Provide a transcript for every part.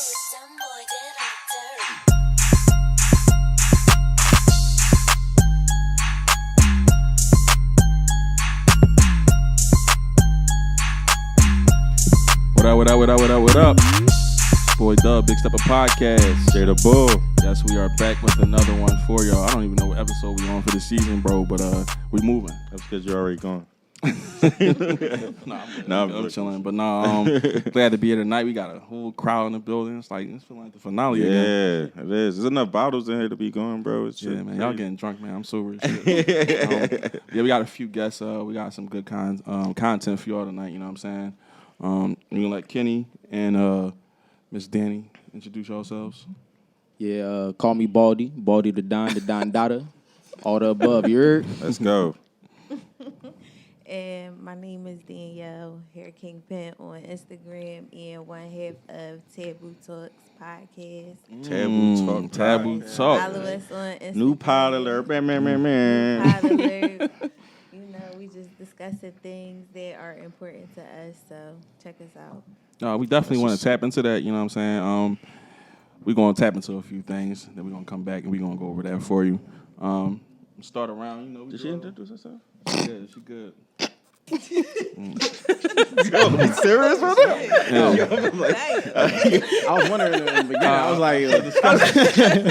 What up? Boy Dub, Big Stepper Podcast. Jay the Bull. Yes, we are back with another one for y'all. I don't even know what episode we on for the season, bro, but we moving. That's because you're already gone. I'm chilling. But glad to be here tonight. We got a whole crowd in the building. It's feeling like the finale again. Yeah, it is. There's enough bottles in here to be going, bro. It's man. Y'all getting drunk, man. I'm sober as shit. We got a few guests. We got some good content for y'all tonight, you know what I'm saying? We're gonna let Kenny and Miss Danny introduce yourselves. Yeah, call me Baldy the Don Dada, all the above. You heard? Let's go. And my name is Danielle, Hair Kingpin on Instagram and one half of Taboo Talks podcast. Taboo Talk. Follow us on Instagram. New pod alert. Pod alert. You know, we just discussing things that are important to us, so check us out. We definitely want to tap into that, you know what I'm saying? We're going to tap into a few things, then we're going to come back and we're going to go over that for you. Start around, you know. Did she introduce herself? Yeah, she good. Yo, be serious with it? I was wondering in the beginning. I was like,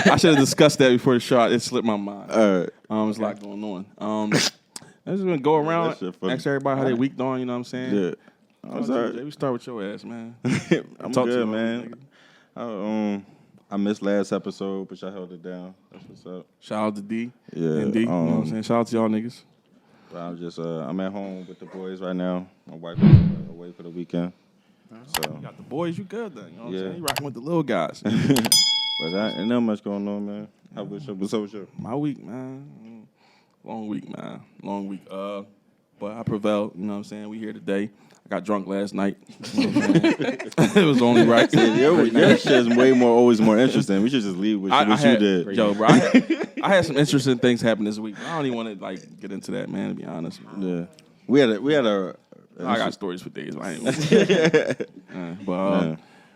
I should have discussed that before the shot. It slipped my mind. All right. There's a lot going on. I'm just going to go around, ask everybody how their week doing, you know what I'm saying? Yeah. I'm sorry. We start with your ass, man. I'm good, man. I missed last episode, but y'all held it down. That's what's up. Shout out to D. Yeah. And D, you know what I'm saying? Shout out to y'all niggas. But I'm just, I'm at home with the boys right now. My wife is away for the weekend. So You got the boys, you good then. You know what I'm Yeah. saying? You rocking with the little guys. But ain't not much going on, man. How was your? My week, man. Long week, man. Long week. But I prevailed, you know what I'm saying? We here today. I got drunk last night. You know what I'm saying? It was only right. Your shit's always more interesting. We should just leave with what you did. Yo, bro, I had some interesting things happen this week. I don't even want to get into that, man, to be honest. Yeah. We had a I got stories for days. I ain't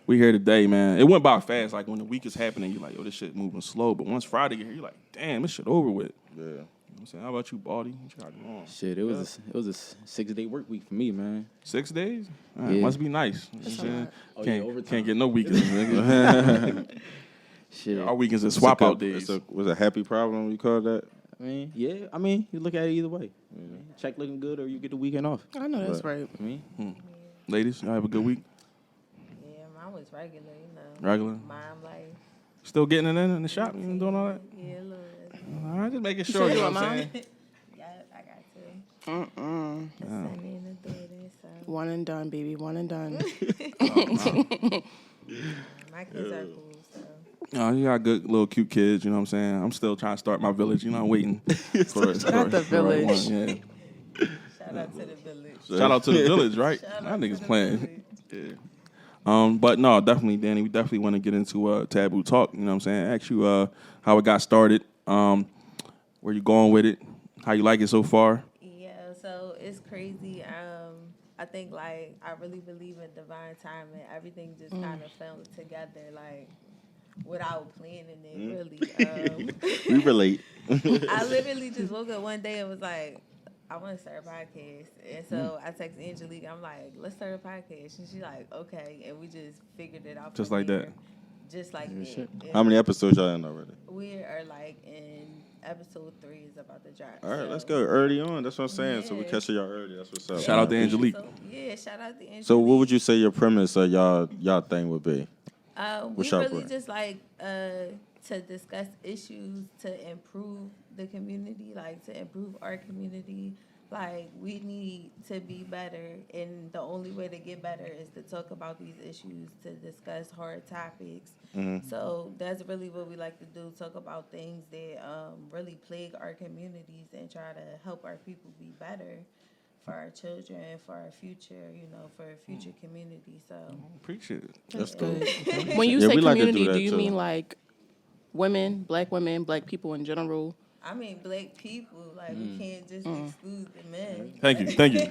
we here today, man. It went by fast. Like when the week is happening, you're like, yo, this shit moving slow. But once Friday get here, you're like, damn, this shit over with. Yeah. You know what I'm saying? How about you, Baldy? What you got going on? shit, it was a 6-day work week for me, man. 6 days? Right, Yeah. Must be nice. You know what I'm saying? Oh, Can't overtime. get no weekends, nigga. Shit. Our weekends are swap out days. Was a happy problem you call that? You look at it either way. Check looking good or you get the weekend off. I know that's right. Ladies, y'all have a good week? Yeah, mine was regular, you know. Regular? Mine, like, Still getting it in the shop? You doing all that? yeah, a little bit. All right, just making sure. You know what I'm saying? Yeah, I got to. The son and the daughter, so. One and done, baby. One and done. My kids are cool, so. You got good little cute kids, you know what I'm saying? I'm still trying to start my village, you know, I'm waiting for Not the village. one, yeah. Shout out to the village. Shout out to the village, right? Shout That out nigga's to the playing. Yeah. But no, definitely, Danny, we definitely want to get into Taboo Talk, you know what I'm saying? Ask you how it got started, where you going with it, how you like it so far. Yeah, so it's crazy. I think, like, I really believe in divine timing. Everything just kind of fell together, like, without planning it, really. We relate. I literally just woke up one day and was like, I want to start a podcast. And so I texted Angelique. I'm like, let's start a podcast. And she's like, okay. And we just figured it out. Just from like there. that. Just like that. And How many episodes y'all in already? we are like in episode 3 is about to drop. All right, so. let's go early on. That's what I'm saying. So we Yeah. catch y'all early. That's what's up. Shout out to Angelique. So, yeah, shout out to Angelique. So what would you say your premise of y'all thing would be? We What's your really brand? just like to discuss issues to improve the community, like to improve our community. Like, we need to be better, and the only way to get better is to talk about these issues, to discuss hard topics. So that's really what we like to do, talk about things that really plague our communities and try to help our people be better for our children, for our future, you know, for our future community. So Appreciate it. That's cool. good. When you Yeah, say we like to do community, that do you too. mean like women, black people in general? I mean, black people, like, we can't just exclude the men. Thank you.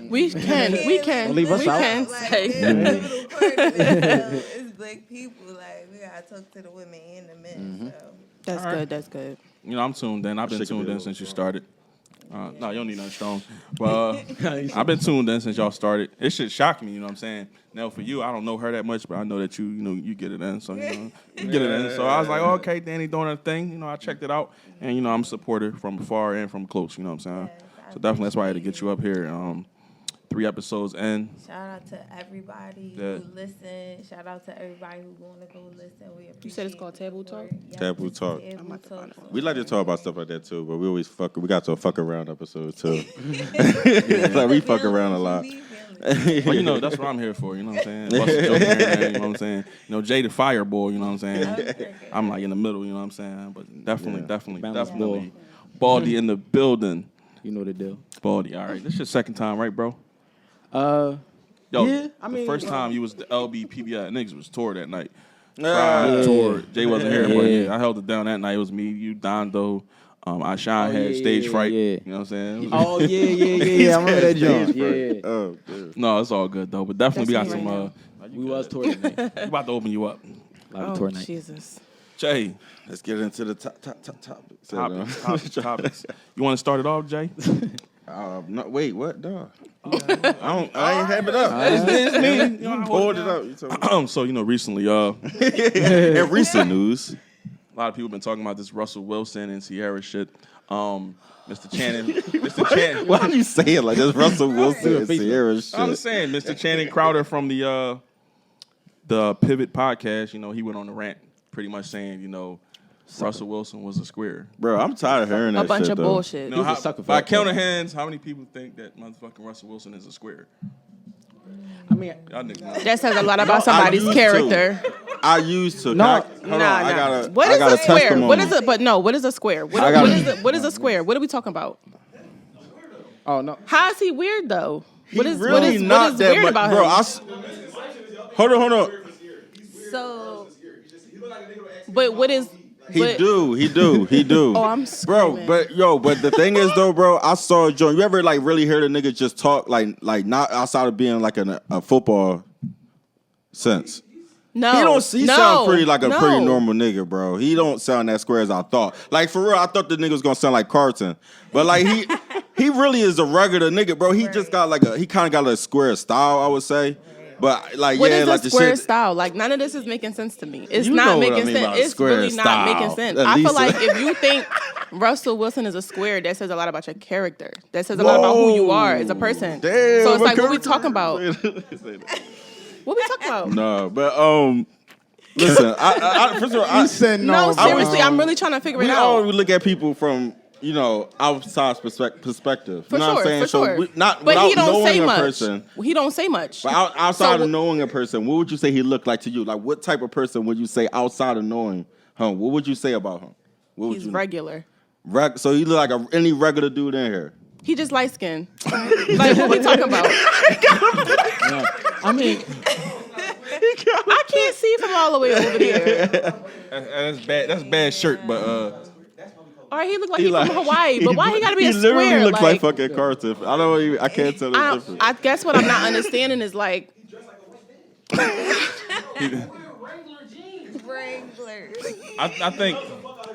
We can Don't leave us out. can Like, say. there's a little part of it, so it's black people, like we gotta talk to the women and the men. So. That's good. That's good. You know, I'm tuned in. I've been tuned in since you started. No, you don't need nothing strong. But I've been tuned in since y'all started. It should shock me, you know what I'm saying? Now, for you, I don't know her that much, but I know that you get it in. So, you get it in. So I was like, oh, okay, Danny doing her thing. You know, I checked it out. And, I'm a supporter from afar and from close, you know what I'm saying? So definitely that's why I had to get you up here. 3 episodes in. Shout out to everybody who listen. Shout out to everybody who want to go listen. We appreciate You said it's called Taboo Talk? Taboo Talk. Taboo Talk. We like to talk about stuff like that too, but we always we got to a fuck around episode too. Like we fuck around a lot. Well, that's what I'm here for, you know what I'm saying? Bust a joke here and there, you know what I'm saying? Jay the Fireball, you know what I'm saying? I'm like in the middle, you know what I'm saying? But definitely. Baldy in the building. You know the deal. Baldy, all right. This your second time, right, bro? Yeah, I mean, the first time you was the LBPBI niggas was tour that night. Yeah. Tour. Jay wasn't here, but I held it down that night. It was me, you, Dondo. Ashan had stage fright. Yeah. You know what I'm saying? Oh yeah. I remember that joint. Yeah. Oh, dude. No, it's all good though. But definitely we got some. We was touring that night. We about to open you up. Live tour night. Jesus. Jay, Let's get into the topics. topics. You want to start it off, Jay? No, wait, what? No. I ain't have it up. It's me. You pulled it up. You told me. So recently, In recent news. a lot of people been talking about this Russell Wilson and Sierra shit. Mr. Channing, Why do you say it like this? Russell Wilson and Sierra shit. I'm saying Mr. Channing Crowder from the Pivot podcast. He went on the rant, pretty much saying, Russell Wilson was a square. Bro, I'm tired of hearing that A bunch shit, of though. bullshit. He's a sucker for By that count of shit. hands, how many people think that motherfucking Russell Wilson is a square? I mean, Y'all niggas know. That says a lot about somebody's used character. I used to. No. Hold on, I got a, What I is got a a square? testimony. What is it? But no, what is a square? What is a square? What are we talking about? oh no. How is he weird though? What is really not that weird much, about bro. him? Hold on. So, But what is? He but- do. Oh, I'm Bro, screaming. but the thing is though, bro, I saw a joint. You ever really hear the nigga just talk like not outside of being like a football sense? No, He sound pretty like a pretty normal nigga, bro. He don't sound that square as I thought. Like for real, I thought the nigga was gonna sound like Carlton, but like he really is a regular nigga, bro. He just got he kind of got a square style, I would say. But like What yeah, is like a the square shit. style? Like none of this is making sense to me. It's You know not what I making mean sense. about It's square really not style. making sense. At I feel least- like if you think Russell Wilson is a square, that says a lot about your character. That says a lot about who you are as a person. Damn, so it's my like, what we character- talking about? What we talking about? No, but listen, I first of all, I said No, bro. seriously, I'm really trying to figure it we out. all look at people from outside perspective. For you know sure, what I'm saying? for sure. So not but he without don't say knowing a much. person. He don't say much. But outside So- of knowing a person, what would you say he looked like to you? Like, what type of person would you say outside of knowing him? What would you say about him? What would He's you regular. So he look like any regular dude in here. He just light skinned. Like, what we talking about? I mean, I can't see from all the way over there. That's bad. That's bad shirt, but All right, he look like he's from Hawaii, but why he gotta be a He literally square? looks like fucking Carter. I can't tell the difference. I guess what I'm not understanding is like, Wranglers. I think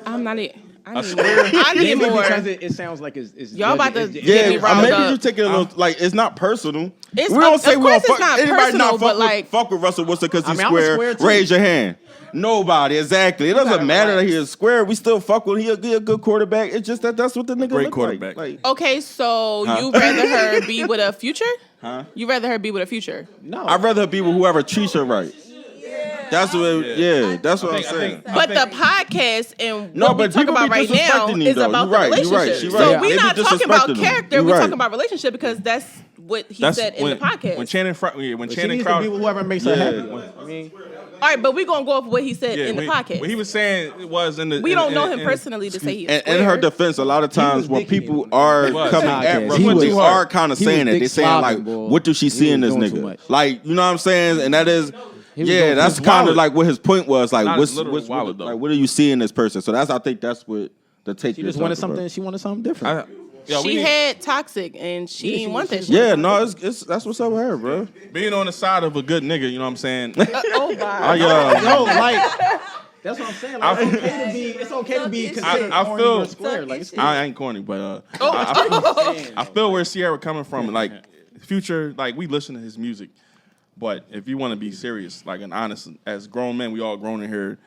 I'm not it. I need square? more. I need maybe more. because it sounds like it's Y'all about to it's- get me riled maybe up. you take it a little like it's not personal. It's we don't of say we course don't it's not anybody personal, not but fuck with Russell Wilson because he's I mean, I'm a square. square, too. Raise your hand. Nobody, exactly. It doesn't gotta matter that relax. he is square. We still fuck with him. He a good quarterback. It's just that's what the nigga Great look quarterback. Like. Okay, so you rather her be with a future? Huh? You rather her be with a future? No, I'd rather be with whoever treats her right. That's what. Yeah, that's what I'm saying. But the podcast and No, what we but talk people about be right now disrespecting you, is though. about You the right, you right, relationship. she So right. we're They be not talking about disrespecting them. character. You We're right. talking about relationship because that's what he said in the podcast. When Channing she Channing needs to be Crowder. with whoever makes her happy. I mean, All right, but we're gonna go off what he said in the when, podcast. What he was saying it was in the. We don't know him in- personally to say he's And square. in her defense, a lot of times was when dick people eating. are He was. coming Podcast. at He Russell, they was- are kind of he was saying that. dick They saying like, slobbing, boy. what does she see He in was this doing too nigga? much. Like, you know what I'm saying? And that is, was yeah, doing that's too kind of much. like what his point was. Like, Not what's literal wallet, though. like, what do you see in this person? So I think that's what the take. she you're just wanted talking about. something. She wanted something different. Yo, we She need- had toxic and she didn't want that shit. Yeah, no, it's that's what's up with her, bro. being on the side of a good nigga, you know what I'm saying? Oh God. Yo, like that's what I'm saying. Like, it's okay to be considered I corny feel- or square. Like, it's cool. I ain't corny, but I feel where Sierra coming from. Like Future, like we listen to his music, but if you want to be serious, like and honest, as grown men, we all grown in here.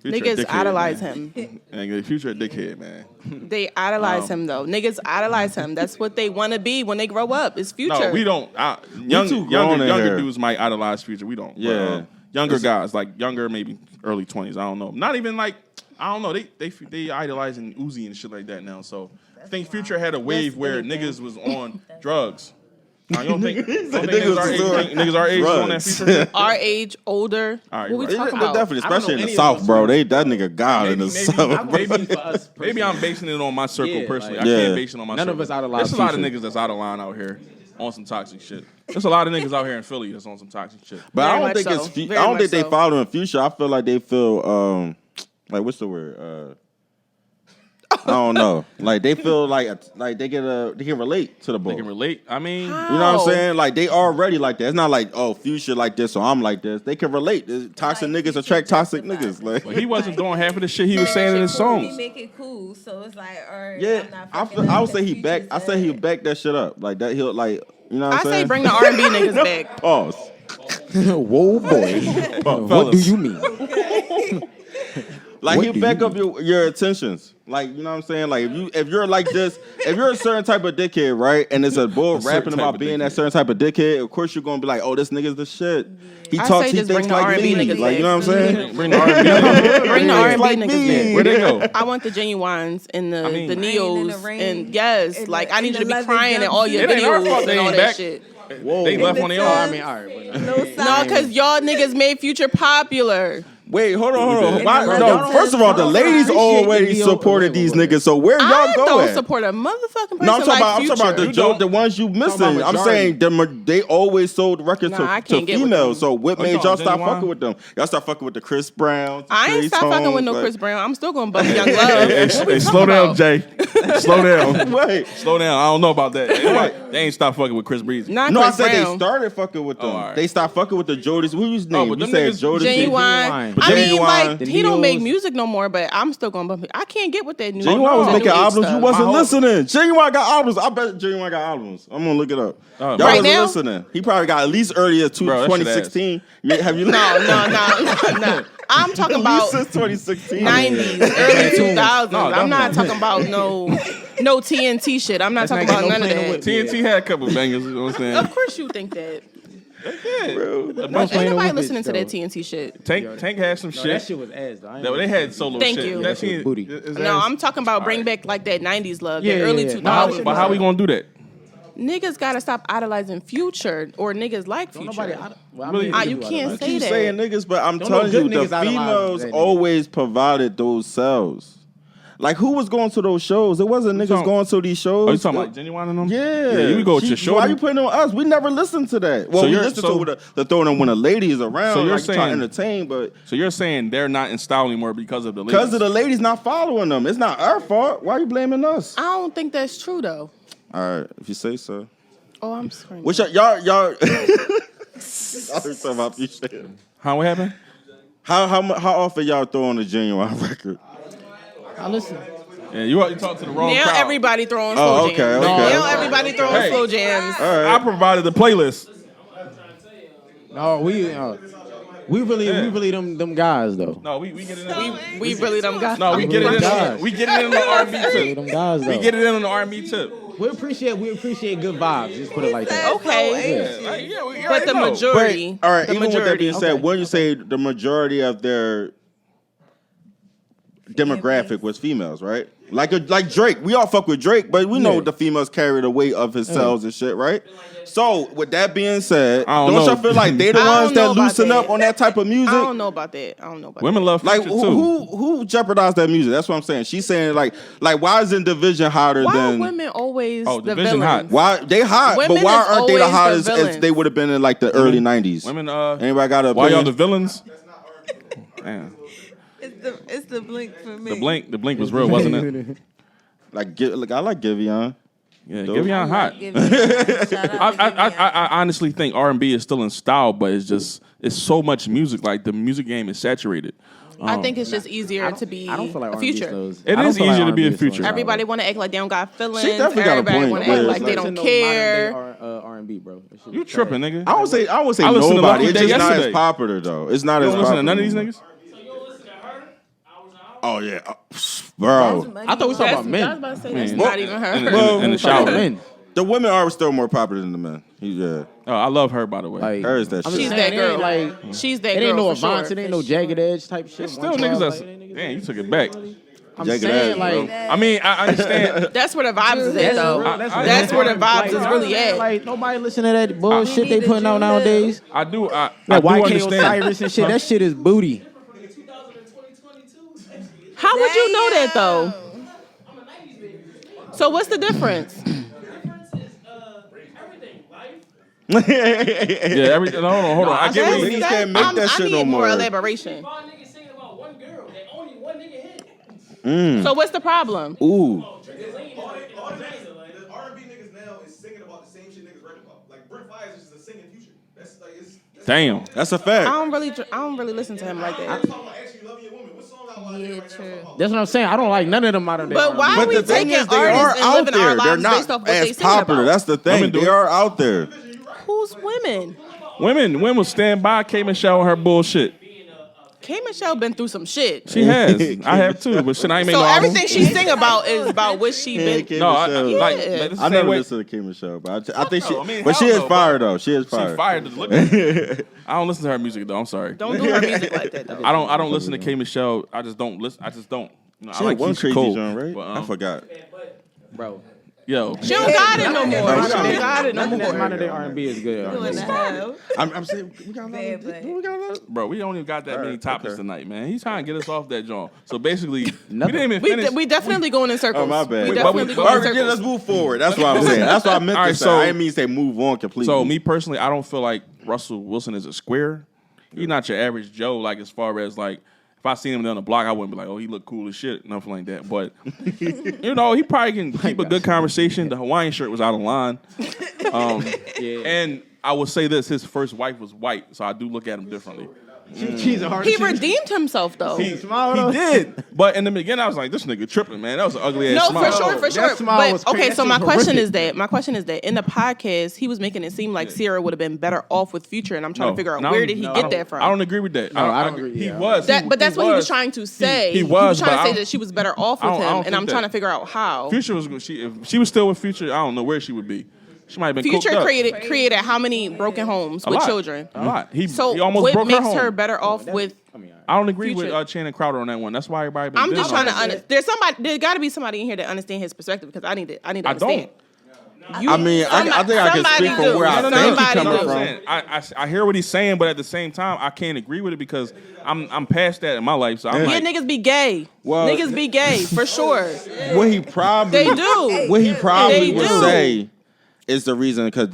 Future a Niggas dickhead, idolize man. him. And Future a dickhead, man. They idolize him though. Niggas idolize him. That's what they want to be when they grow up. It's Future. No, we don't. too grown in Younger here. dudes might idolize Future. We don't. Yeah. But, younger guys, like younger, maybe early 20s. I don't know. Not even like I don't know. They idolizing Uzi and shit like that now. So I think Future had a wave where niggas was on drugs. Now, you don't think niggas our age was on that Future? Our age, older. All right, what we right. talking But about? definitely, especially in know the any of South, those bro. That nigga God in the Maybe- South. bro. maybe- for us. Maybe I'm basing it on my circle Yeah, personally. like- I Yeah. can't base it on my None circle. of us idolize There's a lot of Future. niggas that's out of line out here on some toxic shit. There's a lot of niggas out here in Philly that's on some toxic shit. But I Very don't much think so. it's. Very I don't much think they so. following Future. I feel like they feel like what's the word? I don't know. Like they feel like they can relate to the boy. They can relate. I mean, You know what I'm saying? Like they already like that. It's not like Future like this, so I'm like this. They can relate. Toxic Like, niggas Future attract toxic justifies niggas. Like but he wasn't doing half of the shit he was saying in his He songs. make it cool, so it's like, all right, yeah, I'm not I fucking up would say that he back. Future I say he said. back that shit up like that. He'll like you know what I I'm say saying? bring the R&B niggas back. Pause. Whoa, boy. What do you mean? Like What he'll do back you up your intentions. Like, you know what I'm saying? Like if you're like this, if you're a certain type of dickhead, right? And it's a bull certain rapping type about of being that dickhead. certain type of dickhead, of course you're gonna be like, oh, this nigga's the shit. He I talks, say he just thinks bring the like R&B me. niggas Like, you know what I'm back. saying? Bring the R&B. Bring the R&B like niggas me. back. Where'd they go? I want the Genuines and the mean- the Rain in the Neos rain. and yes, In like the- I need in you to the be leather crying in all your It ain't our fault videos they and all ain't that back. shit. Whoa. They left on their I own. mean, all right. But No No, side. because y'all niggas made Future popular. Wait, hold on. did. Why, And the no, leather first of all, the test ladies appreciate already the supported Neo- these wait. niggas. So where y'all I go don't at? support a motherfucking person No, I'm talking like about Future. You don't. the ones you missing. about I'm saying they always sold records Nah, I to can't get with females. them. So what Oh, you made y'all talking stop Genuine? fucking with them? Y'all start fucking with the Chris Browns. the I ain't Trey stop fucking with Songz, no like- Chris Brown. I'm still gonna bump Young Love. Hey, What we slow talking down, about? Jay. Slow down. Wait. Slow down. I don't know about that. They ain't stopped fucking with Chris Breezy. Not No, I Chris said Brown. they started fucking with them. all right. They stopped fucking with the Jodis. Who's Oh, name? but You them said niggas- Jodis. Genuine. Genuine. I mean, Genuine. like The he don't make Neos. music no more, but I'm still gonna bump it. I can't get with that new. Genuine was that making new age albums. stuff. You wasn't My whole- listening. Genuine got albums. I bet Genuine got albums. I'm gonna look it up. Oh, Y'all Right wasn't now? listening. He probably got at least earlier to Bro, that shit 2016. Have you No. I'm At talking least about since 2016. 90s, early 2000s. No, I'm not definitely. talking about no TNT shit. I'm not talking not about getting none no of playing that. with TNT had a couple bangers. You know what I'm saying? Of course you think that. Don't Ain't play no nobody bitch, listening to though. that TNT shit. Tank had some No, shit. that shit was ass, though. I ain't No, they had solo Thank shit. you. That That shit was booty. No, I'm talking about bring back like that 90s love, Yeah, the yeah, early yeah. 2000s. But how we gonna do that? Niggas gotta stop idolizing Future or niggas like Don't Future. nobody. Well, I Really? mean, You niggas can't idolize. say Keep that. saying niggas, but I'm Don't no telling you, good the niggas idolize females that nigga. always provided those cells. Like who was going to those shows? It wasn't niggas talking- going to these shows. Oh, you talking about Genuine and them? Yeah. you go with your Why shorty. you putting it on us? We never listened to that. Well, So we you're- listen so- to the throwing them when a lady is around. So you're like, trying to saying- entertain, but So you're saying they're not in style anymore because of the ladies? because of the ladies not following them, it's not our fault. Why are you blaming us? I don't think that's true though. All right, if you say so. Oh, I'm screaming. Which y'all. I heard something about you saying. How what happened? How often y'all throw on a Genuine record? I listen. Yeah, you talked to the wrong Now crowd. everybody throwing Oh, slow okay, jams. okay. Now everybody throwing Hey. slow jams. I provided the playlist. No, we really them guys though. No, we get it in. We really them guys. No, we get it in. God. We get it in on the R&B Really tip. them guys though. We get it in on the R&B tip. We appreciate good vibes. Just put it like that. Okay. Yeah, we But the majority. All right, the even with that majority. being said, when you say the majority of their demographic was females, right? Like Drake. We all fuck with Drake, but we know Yeah. the females carry the weight of his cells and shit, right? So with that being said, I don't don't know. y'all feel like they the I don't ones know that about loosen that. up on that type of music? I don't know about that. I don't know about Women love Like Future too. who jeopardized that music? That's what I'm saying. She's saying like why isn't Division hotter that. Why are than women always Oh, the Division hot. villains? why they hot, Women but why is aren't they the always the hottest as villains. they would have been in like the early '90s? Women, Anybody got a why y'all opinion? the villains? Man, It's the blink for me. the blink was real, wasn't it? Like I like Giveon. Yeah, Dope. Giveon hot. Shout out to Giveon. I honestly think R&B is still in style, but it's so much music. Like the music game is saturated. I think it's just easier to be I don't feel like a R&B future. slows. It I don't is feel like easier to be R&B a is slowing future. down. Everybody want to act like they don't got feelings. She definitely got a Everybody point. want to act Yeah, like they listen don't to care. R&B, bro. That shit You is tripping, trash. nigga? I would say I listened to nobody. Lucky It's Day just not yesterday. as popular though. It's not You as don't listen popular. to none of these niggas? Oh yeah, bro. I thought we talking about I was men. about to say that's Man. not even her. In the shower. Men. The women are still more popular than the men. Yeah, Oh, I love her, by the way. Like, her is that I'm shit. She's just that saying, girl. it ain't like She's that it girl ain't no for sure. Avant, it ain't no jagged edge type shit. Still niggas 112, that's like, damn. You took it back. I'm Jagged saying edge, like bro. I mean, I understand. That's where the vibes is at, though. That's where the vibes like, is really at. Like nobody listen to that bullshit they need putting a out Drew nowadays. I do. I Like do YK understand. Osiris and shit. That shit is booty. How would you know that, though? So what's the difference? Yeah, everything. Hold on. I get what you Niggas can't make that I shit need no more more. elaboration. Five niggas singing about one girl. They only one nigga hit. So what's the problem? Ooh, All the R&B niggas now is singing about the same shit niggas rap about. Like Brent Fires is just a singing future. That's like it's Damn. that's a I fact. don't really listen to him like that. talking about actually loving your woman. What song out loud there right now true. talking about That's what I'm saying. I don't like none of them out of there. But why But are we the thing taking is, they are artists and out living our there. They're lives based off not what they as singing popular. about? That's the thing. Women do They it. are out there. Who's women? Women will stand by K Michelle and her bullshit. K Michelle been through some shit. She has. I have too, but shit, I ain't made So no album. everything she sing about is about what she been. K. No, Michelle. like Yeah. this is the I same never way. listened to Kim Michelle, but I think she. no, I mean, but she hell is no, fire though. She is She fire. fired to look at her. I don't listen to her music though. I'm sorry. Don't do her music like that though. I don't listen to K Michelle. I just don't listen. I just don't. You know, She I like had one Keisha crazy Cole, joint, right? but, I forgot. bro. Yo, She don't got it no more. Right. She don't got it no Nothing that's more. modern day R&B is good. R&B. I'm saying we got Bad, another. but- We got another. bro, we don't even got that many Alright, topics okay. tonight, man. He's trying to get us off that joint. So basically, we Nothing. didn't even finish. We definitely going in circles. Oh my bad. We Wait, definitely but going in Alright, yeah, let's circles. move forward. That's what I'm saying. That's what I meant to Alright, say. so- I didn't mean to say move on completely. So me personally, I don't feel like Russell Wilson is a square. He's not your average Joe. Like as far as like, if I seen him down the block, I wouldn't be like, oh, he look cool as shit, nothing like that. But you know, he probably can keep a good conversation. The Hawaiian shirt was out of line. And I will say this: his first wife was white, so I do look at him differently. She's a hard He redeemed himself though. He did, but in the beginning, I was like, "This nigga tripping, man. That was an ugly ass No, smile." for sure. That smile was But crazy. okay, That so shit my was question horrific. is that in the podcast he was making it seem like Sierra would have been better off with Future, and I'm trying to figure out No, where did he no, get that from? I don't agree with that. I don't agree, He yeah. was, But that's what he was trying to say. He was trying but to I say don't- that she was better off I with don't- I him, don't and I'm think trying that. to figure out how. Future was good. If she was still with Future, I don't know where she would be. She might have been Future cooked up. created how many broken homes A with lot. children? A lot. He So almost what broke makes her home. her better off with? I don't agree Future? with Channing Crowder on that one. That's why everybody. Been I'm just dissing trying to on that. understand. There's got to be somebody in here that understand his perspective because I need to I understand. don't. You- I mean, I think I can somebody speak from do. where I No, think he's Somebody coming do. from. I hear what he's saying, but at the same time, I can't agree with it because I'm past that in my life. So I'm Yeah, like, niggas be gay. Well- Niggas be gay for sure. What he probably They do. What he probably They would do. say is the reason because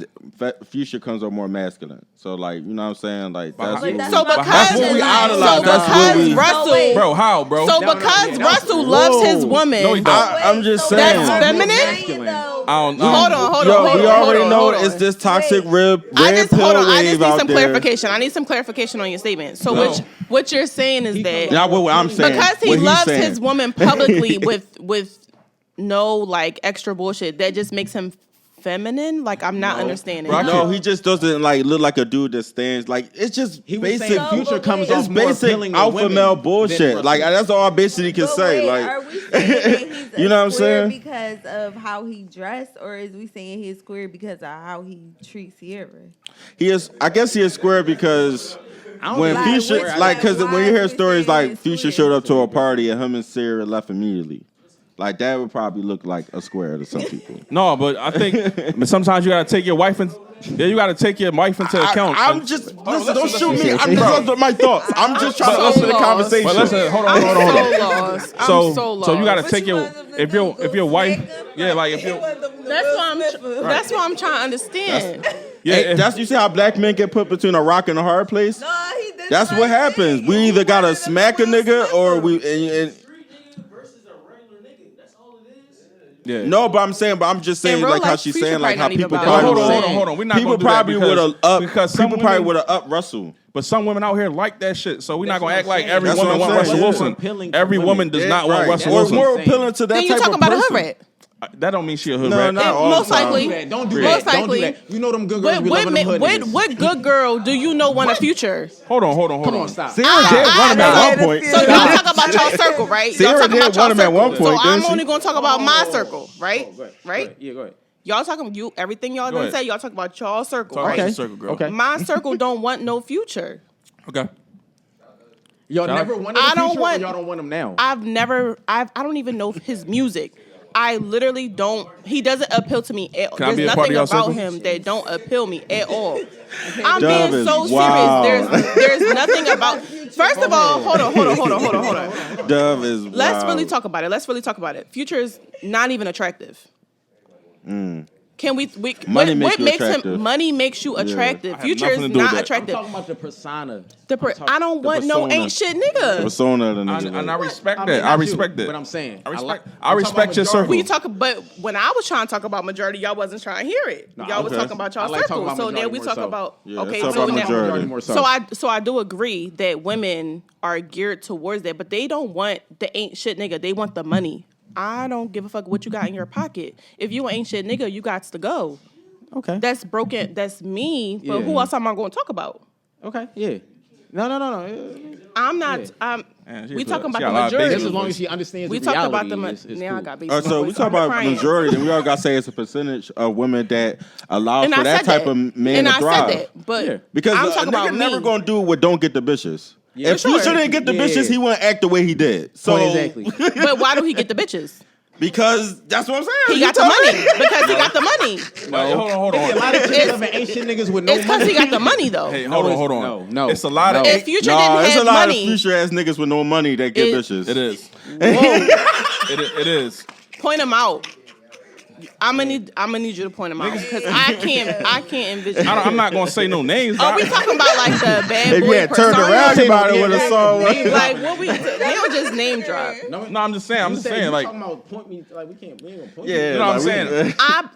Future comes up more masculine. So like, you know what I'm saying? Like that's But what So we, because that's what we idolize. That's what we. Russell, bro, how, bro? so because Russell loves his woman, No, he don't. I'm just That's saying. feminine? I don't know. Hold on. We already know it's this toxic red pill I wave just need out some there. clarification. I need some clarification on your statement. So No. what you're saying is that Not what I'm saying. because he what he's loves saying. his woman publicly with no like extra bullshit, that just makes him feminine? Like I'm not understanding. Bro, I No, he just doesn't like look like a dude that stands like it's just He was basic. saying Future comes It's off more basic appealing to alpha women male than bullshit. Russell. Like that's all I basically can say. Are Like we saying that he's a You know what I'm square saying? because of how he dressed, or is we saying he's square because of how he treats Sierra? he is. I guess he is square because when Like, Future, which- like, because like, when you why hear is he stories saying like it's Future weird? showed up to a party and him and Sarah left immediately, like that would probably look like a square to some people. No, but I think but sometimes you gotta take your wife into account. I'm just listen. Don't shoot me. listen. I'm just my thoughts. I'm just trying to listen to the lost. conversation. But listen, hold on. I'm so lost. I'm so lost. So you gotta take your if your wife, yeah, like if your That's why I'm trying to understand. yeah, Hey, if- that's you see how black men get put between a rock and a hard place. That's what happens. We either gotta smack a nigga or we. And, versus a regular nigga. That's all it is. Yeah. No, but I'm just saying, In real like how life, she's Future saying, like how probably not people even probably about it. Hold on. We're not people gonna do that probably would have up because some people probably women- would have up Russell. But some women out here like that shit, so we're not That's gonna what act I'm like saying. every That's woman what I'm wants saying. Russell It's more Wilson. appealing to Every women. woman does not want Right. Russell Or Wilson. more saying. appealing to that Then you type talking of about a person. hood rat. That don't mean she a hood No, rat. not all Most the time. likely. Don't do Most that. Don't likely. do that. You know them good girls What, be what, loving them hood what, niggas. what good girl do you know want a future? Hold on. Come on, stop. Sarah did want him at one point. So y'all talk about y'all circle, right? Y'all Sarah talk did about y'all want him at circle. one point, So I'm didn't she? only gonna talk about my circle, right? Go ahead. Right? Yeah, go ahead. Y'all talking everything y'all Go done ahead. say. Y'all talk about y'all circle, Talk right? about your circle, girl. Okay. My circle don't want no future. Okay. Y'all Shout never out- wanted I a don't future, want- or y'all don't want him now? I don't even know his music. I literally don't. He doesn't appeal to me at all. Can I There's be a part nothing of y'all about circle? him that don't appeal me at all. I'm Dove being is so wild. serious. There's nothing about. First of all, hold on. Dove is Let's wild. really talk about it. Future is not even attractive. Can we Money what makes you makes attractive. him money makes you attractive? I have Future nothing is to do with not that. I'm attractive. talking about the persona. I don't want no persona. ain't shit nigga. persona of the And nigga. I respect I that. mean, I not respect you, that. but I'm saying. I respect. I'm I respect your talking circle. We talk, but when I was trying to talk about majority, y'all wasn't trying to hear it. Y'all was okay. talking about I y'all like talking circle. about So then majority we more talk so. about Yeah, okay. let's So talk about now, majority. more so. so I do agree that women are geared towards that, but they don't want the ain't shit nigga. They want the money. I don't give a fuck what you got in your pocket. If you ain't shit nigga, you got to go. Okay. That's broken. That's me. But Yeah. who else am I going to talk about? Okay. Yeah. No. I'm not. Yeah. Man, she We put- talking she about got a the lot of bass majority. Just in as her long voice. as she understands We the talked reality. about the it's now I cool. got bass. All right, so we talk about majority, then we all gotta say it's a percentage of women that allows And for I that said type that. of man and to I thrive. said that, but Yeah. Because I'm a talking nigga about never me. gonna do what don't get the bitches. Yeah. If For Future sure. didn't get the Yeah. bitches, he wouldn't act the way he did. So Exactly. But why do he get the bitches? because that's what I'm saying. He You got the tell me. money because he got the money. Hold on. A lot of chicks loving ancient niggas with no It's because money. he got the money though. Hey, hold on. No. It's a lot of. No. If Future Nah, didn't it's a have lot money, of future ass niggas with no money that get It- bitches. It is. whoa, It is. point him out. I'm gonna need you to point him out because I can't envision. I'm not gonna say no names. Are but we talking about like the bad If boy you had turned persona? around about it with a song, Like what we? They don't just name drop. No, I'm just saying. Like, talking about point me like we ain't gonna point yeah, you. you know what I'm saying? I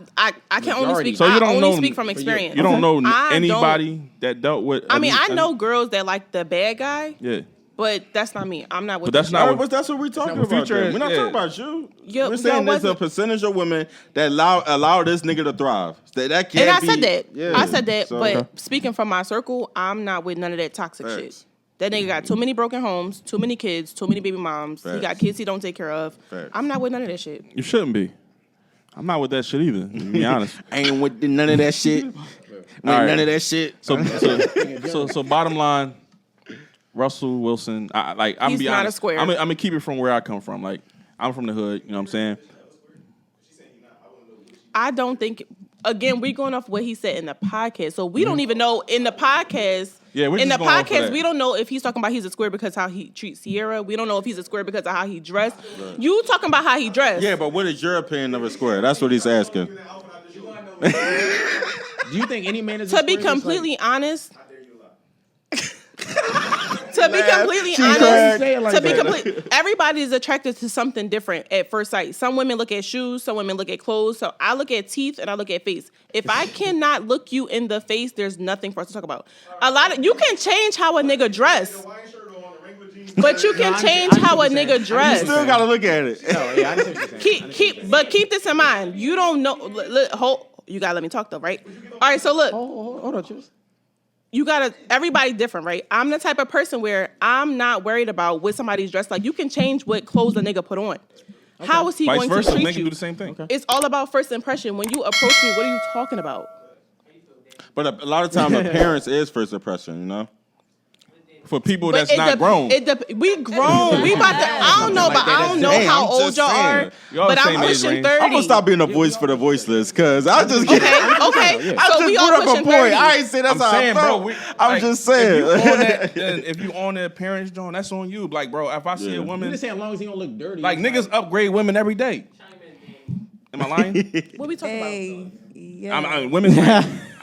can only Majority. speak. So you I don't only know- speak from experience. You don't know I anybody that dealt with. I mean, I know girls that like the bad guy, Yeah. but that's not me. I'm not with. But that's that not shit. All right, what- but that's what we're talking what about. Future then. is, We're not yeah. talking about you. Yo- We're saying yo, there's a wasn't- percentage of women that allow this nigga to thrive. That can't And I be, said that. Yeah. I said that. So- But speaking from my circle, I'm not with none of that toxic Facts. shit. That nigga got too many broken homes, too many kids, too many baby moms. He Facts. got kids he don't take care of. Facts. I'm not with none of that shit. You shouldn't be. I'm not with that shit either. To be honest. ain't with none of that shit. All right. None of that shit. So bottom line, Russell Wilson. I'm He's be not a honest. square. I'm gonna keep it from where I come from. Like I'm from the hood. You know what I'm saying? I don't think. Again, we going off what he said in the podcast, so we don't even know in the podcast. Yeah, we're in the just going off of podcast, that. we don't know if he's talking about he's a square because how he treats Sierra. We don't know if he's a square because of how he dressed. You talking about how he dressed? Yeah, but what is your opinion of a square? That's what he's asking. Do you think any man is a To be square? Just like- completely honest. To be completely cried. honest, Say it like to be that. complete, everybody is attracted to something different at first sight. Some women look at shoes, some women look at clothes. So I look at teeth and I look at face. If I cannot look you in the face, there's nothing for us to talk about. You can change how a nigga dress, but you can change how a nigga dress. Still gotta look at it. No, yeah, I understand what you're saying. Keep this in mind. You don't know. You gotta let me talk though, right? All right. So look. Hold on, Chips. Everybody different, right? I'm the type of person where I'm not worried about what somebody's dressed like. You can change what clothes a nigga put on. How is he Vice going versa. to They treat can you? do the same thing. It's all about first impression. When you approach me, what are you talking about? But a lot of time, appearance is first impression. You know. For people But that's not grown. We grown. We about to. I don't know, but I don't know Damn, how I'm old just y'all saying. are. Y'all But the I'm same age pushing range. 30. I'm gonna stop being a voice for the voiceless, cause I just get. Okay. I So just we all put up a pushing point. 30. I ain't say that's I'm how saying, I bro. felt. I'm just saying. If you on the appearance, John, that's on you. Like, bro, if I see a You woman, just saying as long as he don't look dirty. like it's niggas upgrade women every day. Am I lying? What we talking about? Hey, yeah. Women.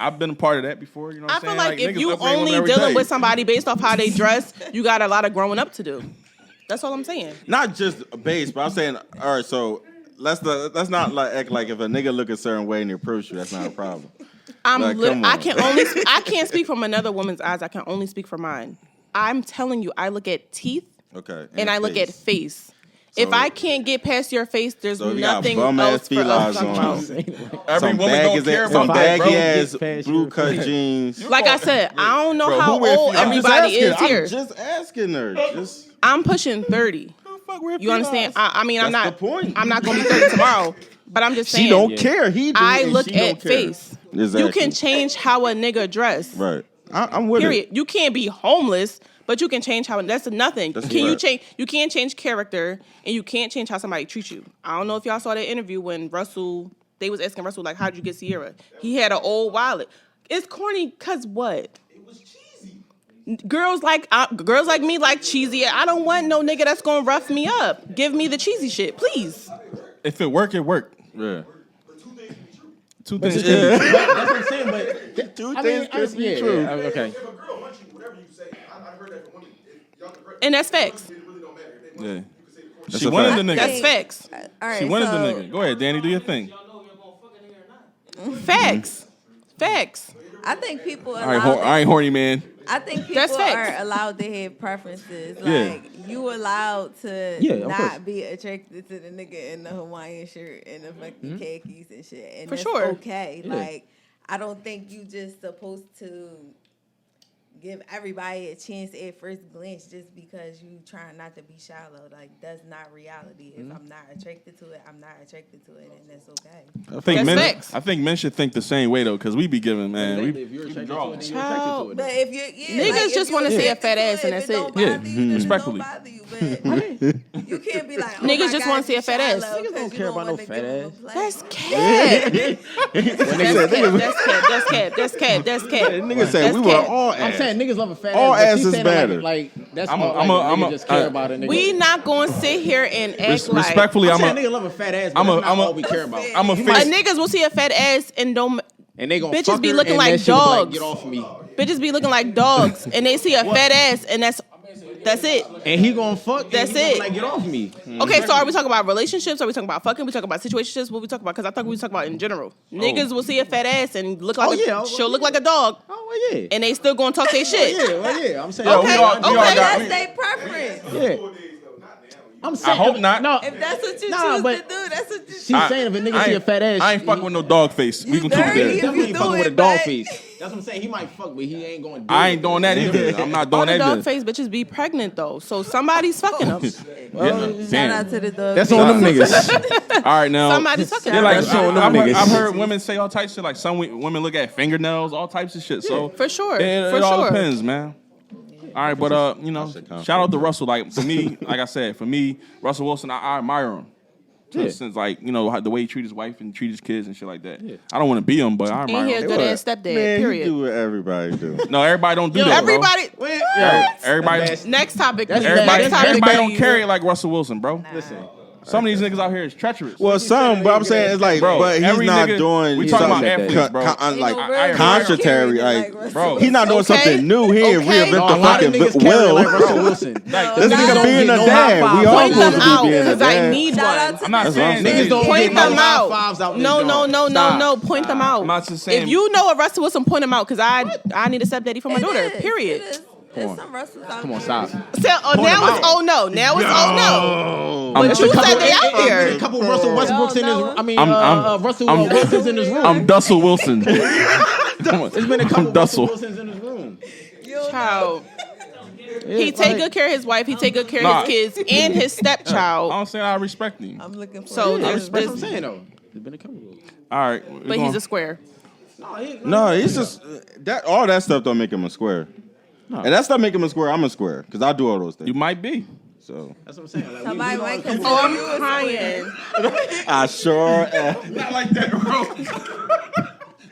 I've been a part of that before. You know what I I'm feel saying? like if niggas you upgrade women only every dealing day. with somebody based off how they dress, you got a lot of growing up to do. That's all I'm saying. Not just base, but I'm saying, all right, so let's not like act like if a nigga look a certain way and he approach you, that's not a problem. I can't speak from another woman's eyes. I can only speak for mine. I'm telling you, I look at teeth. Okay. And I look at face. If I can't get past your face, there's nothing else for us to talk about. Every woman don't care about some that, baggy bro. ass blue cut jeans. Like I said, I don't know how who wear old feet? I'm everybody is here. I'm just asking her. I'm pushing 30. You understand? I mean, I'm not. I'm not gonna be 30 tomorrow. But I'm just saying. She don't care. He do, I and look she don't at care. face. Exactly. You can change how a nigga dress. Right. I'm with Period. it. You can't be homeless, but you can change how. That's nothing. That's Can you right. change? You can't change character, and you can't change how somebody treats you. I don't know if y'all saw that interview when Russell. They was asking Russell like, "How'd you get Sierra?" He had an old wallet. It's corny, cause what? It was cheesy. Girls like me like cheesy. I don't want no nigga that's gonna rough me up. Give me the cheesy shit, please. If it work, it work. Yeah. But two things can be true. Two things. That's what I'm saying. But Two I things mean, can be yeah, true. yeah, okay. If a girl wants you, whatever you say, I heard that from women. If y'all can And that's facts. It really don't matter. If they Yeah. want you, you can say the corny That's She a wanted fact. the nigga. That's facts. All right, She wanted the so nigga. Go ahead, Danny. Do your thing. Y'all know if y'all gonna fuck a nigga or not. Facts. Facts. I think people All right, allow I ain't horny, man. I think people That's facts. are allowed to have preferences. Yeah. Like you allowed to Yeah, of course. not be attracted to the nigga in the Hawaiian shirt and the fucking khakis and shit. And For that's sure. okay. Yeah. Like I don't think you just supposed to give everybody a chance at first glance just because you trying not to be shallow. Like that's not reality. If I'm not attracted to it, I'm not attracted to it, and that's okay. That's facts. men should think the same way though, because we be giving, man. If you're attracted to it, then you're attracted to it. But if you're Niggas just wanna see a fat ass and that's it. Yeah, respectfully. You can't be like, oh Niggas my just God, wanna see a fat ass. shallow Niggas don't 'cause you care about no want to fat give them a ass. play. That's cap. That's cap. Nigga said That's we were cap. all I'm ass. saying niggas love a fat All ass. but ass she's is saying better. Like that's I'm all. a- Like, I'm nigga a- just care about a nigga. We not gonna sit here and act like Respectfully, I'm I'm saying a nigga love a fat ass. But I'm a- that's not I'm a- all we care about. I'm a face. niggas will see a fat ass and don't. And they gonna Bitches fuck be her looking and like that shit was dogs. Get off me. Bitches be looking like dogs and they see a fat ass and that's it. And he gonna fuck. That's and he gonna it. Like get off me. Okay, so are we talking about relationships? Are we talking about fucking? We talking about situationships? What we talking about? Because I thought we was talking about in general. Niggas will see a fat ass and look like she'll look like a dog, Oh well, yeah. and they still gonna talk their shit. Yeah, well, yeah. I'm saying. Yo, Okay, we all got- That's their preference. Yeah. I'm saying. hope not. No. If that's what you Nah, choose but to do, that's what you She's choose. saying if a nigga see a fat ass, I ain't fucking with no dog face. We can keep dirty. it He there. definitely you ain't do fucking with a it, dog but- face. That's what I'm saying. He might fuck, but he ain't going to do I it. ain't doing that either. I'm not All doing the that dog either. face bitches be pregnant though, so somebody's fucking them. Shout Damn. out to the dog. That's on them niggas. All right, now. Somebody's fucking Yeah, them. like That's on them niggas. I've heard women say all types of shit. Like some women look at fingernails, all types of shit. So For sure. it For all sure. depends, man. All right, but shout out to Russell. Like for me, like I said, for me, Russell Wilson, I admire him. Yeah. Since like the way he treat his wife and treat his kids and shit like that. I don't want to be him, but I admire Ain't he a him. good ass stepdad? Man, he Period. do what everybody do. No, everybody don't do that, bro. Everybody. Everybody, Next topic. That's please. everybody, Next topic, everybody don't please. carry it like Russell Wilson, bro. Listen. Some of these niggas out here is treacherous. Well, some, but I'm saying it's like, Bro, but he's every not nigga- doing. we talking about something athletes, bro. like Ain't no I- real contrary, nigga like, Russell bro. Wilson. he's not doing Okay. something new. He ain't Okay. reinvent No, the a lot of fucking niggas carry will. like Russell Wilson. Like, This the nigga don't being get a no dad. high We five. all Point supposed them to be out being a because I dad. need Shout out one. to I'm not the saying dog. Niggas don't Point get no them high out. fives out in No, this no, joint. no, no, Stop. no. Point them out. I'm not just saying. If you know a Russell Wilson, point him out because I need a stepdaddy for my It daughter. is, Period. it is. There's some Russells out Come on, there. stop. So, now it's oh no. Now it's oh no. But There's you a couple- said they out there's there. a couple Russell Westbrooks in his. I mean, I'm- Russell I'm- Wilsons in his room. I'm Dussel Wilson. There's been a couple I'm Russell Dussel. Wilsons in his room. Child. He take good care of his wife. He take good care of his kids and his stepchild. I'm saying I respect him. I'm looking for So it. there's That's what I'm this, saying though. There's been a couple. All right, but he's a square. No, he's just that. All that stuff don't make him a square. And that stuff make him a square. I'm a square because I do all those things. You might be. So That's what I'm saying. Like, Somebody we might know a couple- Oh, consider you I'm a crying. I sure am. Not like that, bro.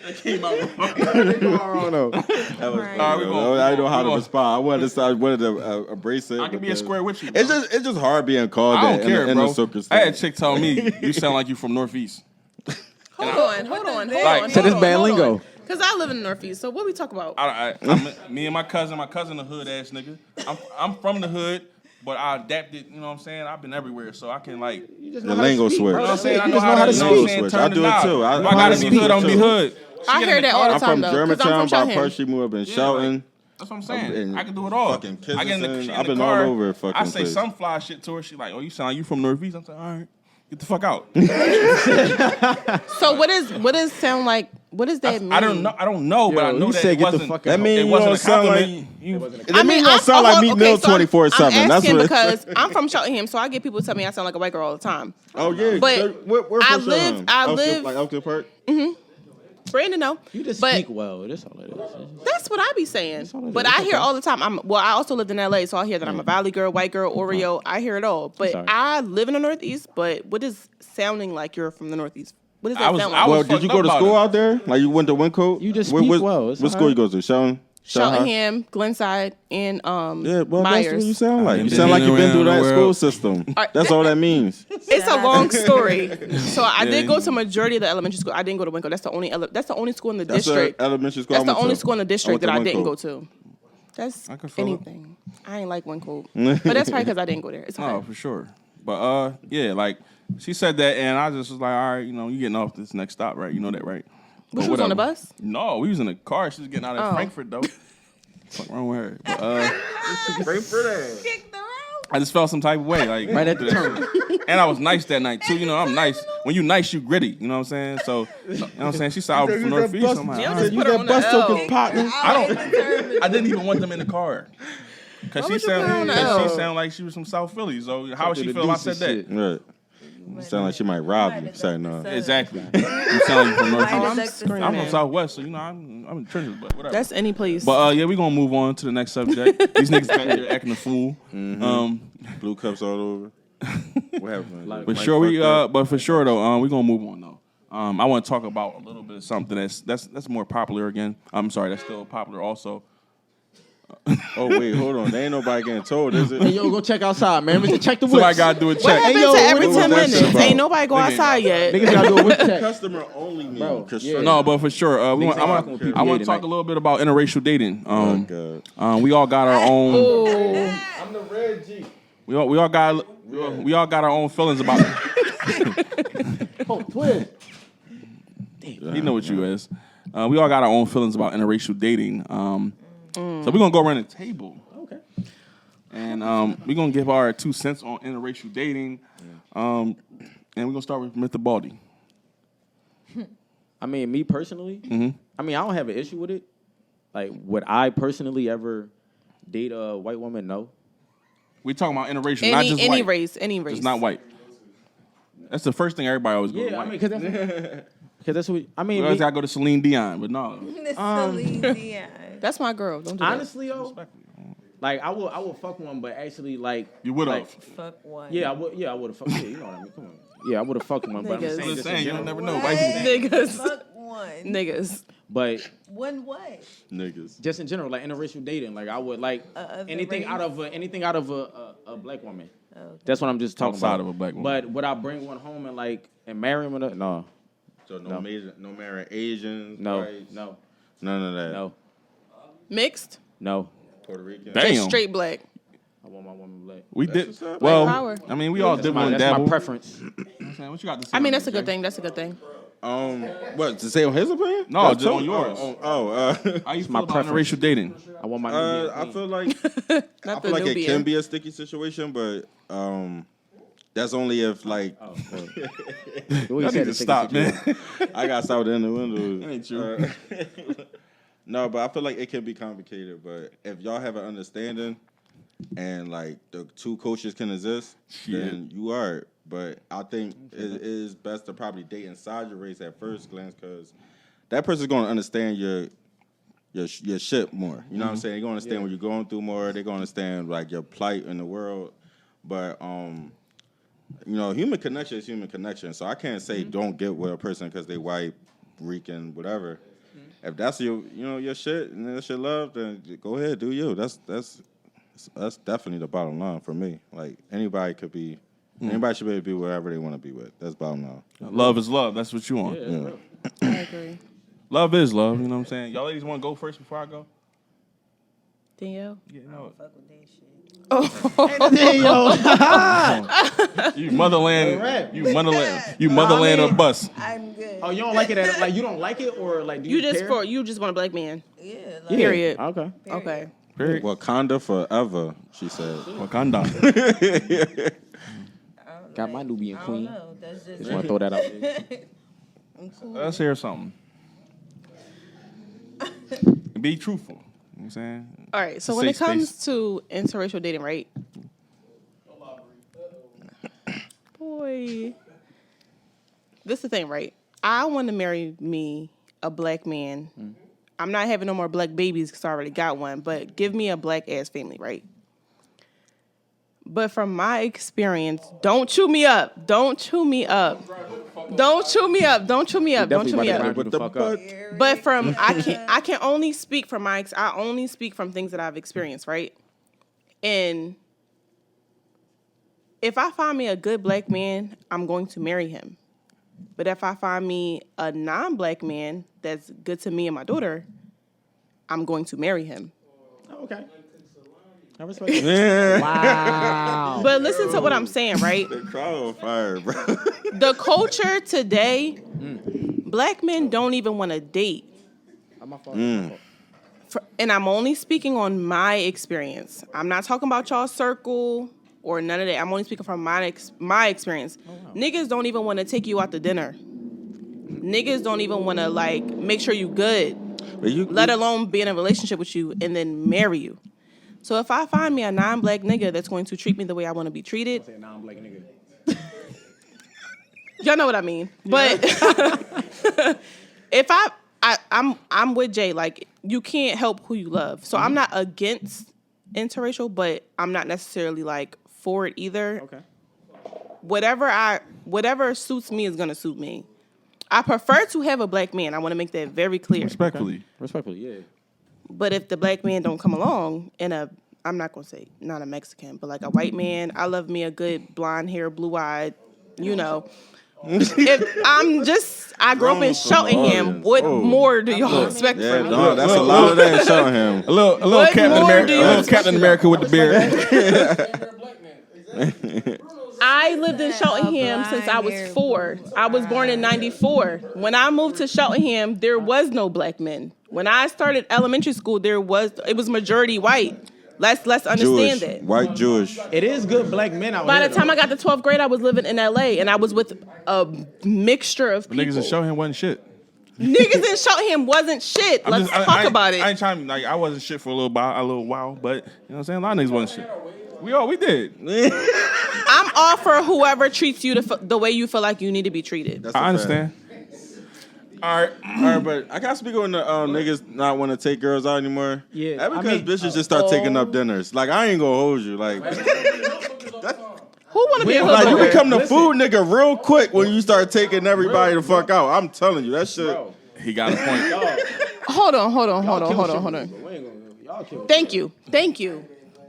That came out wrong. All Right. right, we gonna- I know how we to gonna- respond. I wanted to embrace it. I can be a because square with you. Bro. It's just hard being called I that don't care, in bro. the circumstance. I had a chick tell me you sound like you from Northeast. Hold on. Like- Said it's bad lingo. Because I live in the Northeast. So what we talk about? Me and my cousin the hood ass nigga. I'm from the hood, but I adapted. You know what I'm saying? I've been everywhere, so I can like. You just The lingo switch. know what I'm saying? I You know just how to speak. know what I'm saying? Switch. Turn I the do it knob. too. If I gotta be hood, I'm gonna be hood. She I get in hear the that all car, the I'm time from though, because I'm Germantown, from by Shelton. Percy, moved up in Yeah, Shelton. That's what I'm saying. in I can do it all. fucking I get in the, Kensington. she in I've the been all car, over fucking I say place. some fly shit to her. She like, oh, you sound like you from Northeast. I'm like, all right, get the fuck out. So what does sound like? What does that mean? I don't know, but I Yo, know you that say it get the wasn't. fuck That out. mean It you wasn't don't a sound like. compliment. That mean you don't sound like Meat Mill 24/7. I'm That's asking what. because I'm from Cheltenham, so I get people tell me I sound like a white girl all the time. Oh yeah, But so where I from live- Shelton? I Elkfield- live- like Elkfield Park. Brandon, no. You just but speak well. That's all it is. That's what I be saying. all it But is. I It's hear okay. all the time. I also lived in LA, so I hear that I'm a Valley girl, white girl, Oreo. I hear it all. But Sorry. I live in the Northeast. But what is sounding like you're from the Northeast? What does I that was- sound I like? Well, was did you fucked go up to about school it. out there? Like you went to Wyncote? You just What- speak what, well. It's What school you go to? Shelton. Sheltenham, Glenside, and Yeah, well, Myers. that's what you sound like. You been sound like you've been through that anywhere school else. system. right. That's all that means. It's a long story. So I did Yeah. go to majority of the elementary school. I didn't go to Winco. That's the only school in the That's district. the elementary school. That's I the went only to. school in the district that I didn't go Wyncote. to. That's I can feel it. anything. I ain't like Winco. But that's probably because I didn't go there. It's okay. No, for sure. But yeah, like she said that, and I just was like, all right, you know, you getting off this next stop, right? You know that, right? But But she was on the whatever. bus? No, we was in the car. She was getting out of Oh. Frankfurt though. What's wrong with her? But, Kick the road. I just felt some type of way, like Right at the turn. And I was nice that night too. You know, I'm nice. When you nice, you gritty. You know what I'm saying? So, you know what I'm saying? She said I was from Northeast. I'm like, Jill all just right. put her on the L. partner. I didn't even want them in the car. Cause Why she would you put her on the sounded L? she sounded like she was from South Philly. So how would she feel if I said that? Right. You sound like she might rob you. Say no. Exactly. You sound like you from Northeast. I'm screaming. I'm from Southwest, so you know I'm in the trenches, but whatever. That's any place. But yeah, we gonna move on to the next subject. These niggas back there acting a fool. Blue cups all over. What happened? But sure but for sure though, we gonna move on though. I want to talk about a little bit of something that's more popular again. I'm sorry, that's still popular also. Oh wait, hold on. There ain't nobody getting told, is it? Hey, yo, go check outside, man. Mr. Check the whips. Somebody gotta do a what check. happened yo, to every what was 10 that shit minutes? about? Ain't nobody go outside yet. Niggas gotta do a whip check. Customer only me. Bro, yeah. No, but for sure, I Niggas ain't want fucking with to PPA talk tonight. a little bit about interracial dating. Oh god. We all got our own. Oh, I'm the red G. We all got our own feelings about it. Oh, twist. You know what you is. We all got our own feelings about interracial dating. So we're gonna go around the table. Okay. And we're gonna give our 2 cents on interracial dating. And we're gonna start with Mr. Baldy. I mean, me personally, Mm-hmm. I mean, I don't have an issue with it. Like, would I personally ever date a white woman? No. We talking about interracial, not just any white. race, any race. Just not white. That's the first thing everybody always goes to Yeah, I white. mean, because that's what I mean. We always me- gotta go to Celine Dion, but no. Celine Dion. That's my girl. Don't do that. honestly, though, like I would fuck one, but actually, like You would have. like, Fuck one. yeah, I would have fucked. Yeah, you know what I mean. Come on. Yeah, I would have fucked one, but I'm Niggas. saying, I'm just just in saying, you general. never know. White people. Niggas. Fuck one. Niggas. But One what? Niggas. just in general, like interracial dating, like I would like Other anything race? out of a black woman. Okay. That's what I'm just talking Outside about. of a black woman. But would I bring one home and marry him? Or not? No, So No. no marrying Asians. no, whites, no, None of that. no, Mixed. no. Puerto Rican. Damn. Just straight black. I want my woman black. We did. what's up. Well, Power. I mean, we all That's dibble my, and that's dabble. my preference. You know what I'm saying? What you got to say? I mean, on that's that, a good Jay? thing. That's a good thing. What to say on his opinion? No, That's just on totally- yours. Oh, How you feel my about preference. interracial dating? I want my I Nubian feel queen. like Not I the feel like it Nubian. can be a sticky situation, but that's only if like Oh, well. The way Y'all you need said to it, stop, man. I got out in the window. That ain't true. No, but I feel like it can be complicated. But if y'all have an understanding and like the two coaches can exist, then you are. But I think it is best to probably date inside your race at first glance because that person's going to understand your shit more. You know what I'm saying? They're going to understand what you're going through more. They're going to understand like your plight in the world. But you know, human connection is human connection. So I can't say don't get with a person because they white, Rican, whatever. If that's your shit and that's your love, then go ahead, do you. That's definitely the bottom line for me. Like anybody should be able to be wherever they want to be with. That's bottom line. Love is love. That's what you want. Yeah. I agree. Love is love. You know what I'm saying? Y'all ladies want to go first before I go? Danielle? You know, Fuck with that shit. you motherland. You motherland or bust. I'm good. Oh, you don't like it? You don't like it, or like do You you just care? you just want a black man. Yeah, like, Yeah. Period. Okay. Okay. Period. Wakanda forever, she said. Wakanda. Got my Nubian I don't queen. know. That's just Just want to throw that out there. I'm cool. Let's hear something. Be truthful. You know what I'm saying? All right. So It's a when it safe comes space. to interracial dating, right? Boy, this is the thing, right? I want to marry me a black man. I'm not having no more black babies because I already got one. But give me a black ass family, right? But from my experience, don't chew me up. Don't chew me up. Don't chew me up. Don't chew me up. Don't chew me up. With the fuck up. But from I can only speak from I only speak from things that I've experienced, right? And if I find me a good black man, I'm going to marry him. But if I find me a non-black man that's good to me and my daughter, I'm going to marry him. Oh, okay. I respect it. Wow. But listen to what I'm saying, right? The crowd on fire, bro. The culture today, black men don't even want to date. My fault. And I'm only speaking on my experience. I'm not talking about y'all's circle or none of that. I'm only speaking from my experience. Oh, wow. Niggas don't even want to take you out to dinner. Niggas don't even want to like make sure you good, let alone be in a relationship with you and then marry you. So if I find me a non-black nigga that's going to treat me the way I want to be treated, Say a non-black nigga. y'all know what I mean. But if I'm with Jay, like you can't help who you love. So I'm not against interracial, but I'm not necessarily like for it either. Okay. Whatever suits me is gonna suit me. I prefer to have a black man. I want to make that very clear. Respectfully. Respectfully, yeah. But if the black man don't come along I'm not gonna say not a Mexican, but like a white man, I love me a good blonde hair, blue eyed, you know. I grew up in Cheltenham. What more do y'all expect Yeah, from me? no, that's a lot of that showing him. A little What Captain more America. do you A little expect? Captain America with the beard. I lived in Cheltenham since I was 4. I was born in 94. When I moved to Cheltenham, there was no black men. When I started elementary school, it was majority white. Let's understand Jewish, that. white Jewish. It is good black men out By here. the time I got to 12th grade, I was living in LA, and I was with a mixture of people. Niggas in Showham wasn't shit. Niggas in Cheltenham wasn't shit. Let's talk about it. I ain't trying like I wasn't shit for a little while, but you know what I'm saying? A lot of niggas wasn't shit. We did. I'm all for whoever treats you the way you feel like you need to be treated. That's a I understand. All right, but I can't speak on the niggas not want to take girls out anymore. Yeah, That's because I mean- bitches just start taking up dinners. Like I ain't gonna hold you. Like Who want to be a Like, you hood? become the Listen. food nigga real quick when you start taking everybody the fuck out. I'm telling you that shit. Bro, He got a point. Hold on. we ain't gonna y'all kill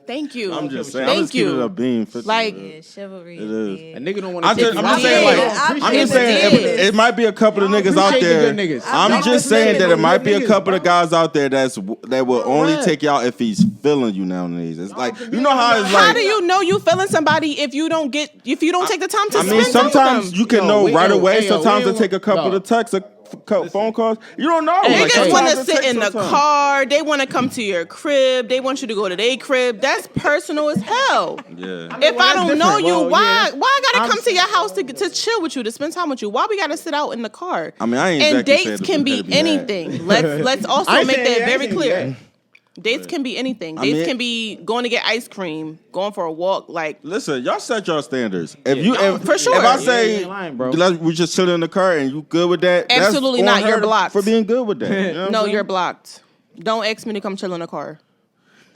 Thank you. I'm just saying. Thank I'm just keeping you. it a bean. 50, Like- bro. Yeah, chivalry. It is. A nigga don't want I'm to just, take I'm just you saying, out. like, I'm Yeah, just saying, appreciate it might be a couple of niggas out appreciate the there. good niggas. I'm Y'all just saying appreciate that the it might good be a niggas, couple of bro. guys out there that will only Right. take you out if he's feeling you nowadays. It's like you know how it's How like. do you know you feeling somebody if you don't take the time to I mean, spend time with sometimes them? you can Yo, know we- right yo, away. hey, yo, Sometimes we it take a couple no. of texts, phone calls. You don't know. Hey, Like, Niggas hey. want to sometimes it sit takes in the some time. car. They want to come to your crib. They want you to go to their crib. That's personal as hell. Yeah. If I don't know different. you, Well, why yeah, I gotta I'm come to your house to chill with you, to spend time with you? Why we gotta sit out in the car? I mean, I ain't and exactly dates saying can it be had to be that. anything. Let's also I ain't make saying- that I ain't very saying clear. that. Dates can be anything. I Dates mean- can be going to get ice cream, going for a walk. Like Listen, y'all set your standards. If for sure. if I Yeah, say you ain't lying, bro. we just chill in the car and you good with that, Absolutely that's on not. You're her blocked. for being good with that. You know what no, I'm you're saying? blocked. Don't ask me to come chill in the car.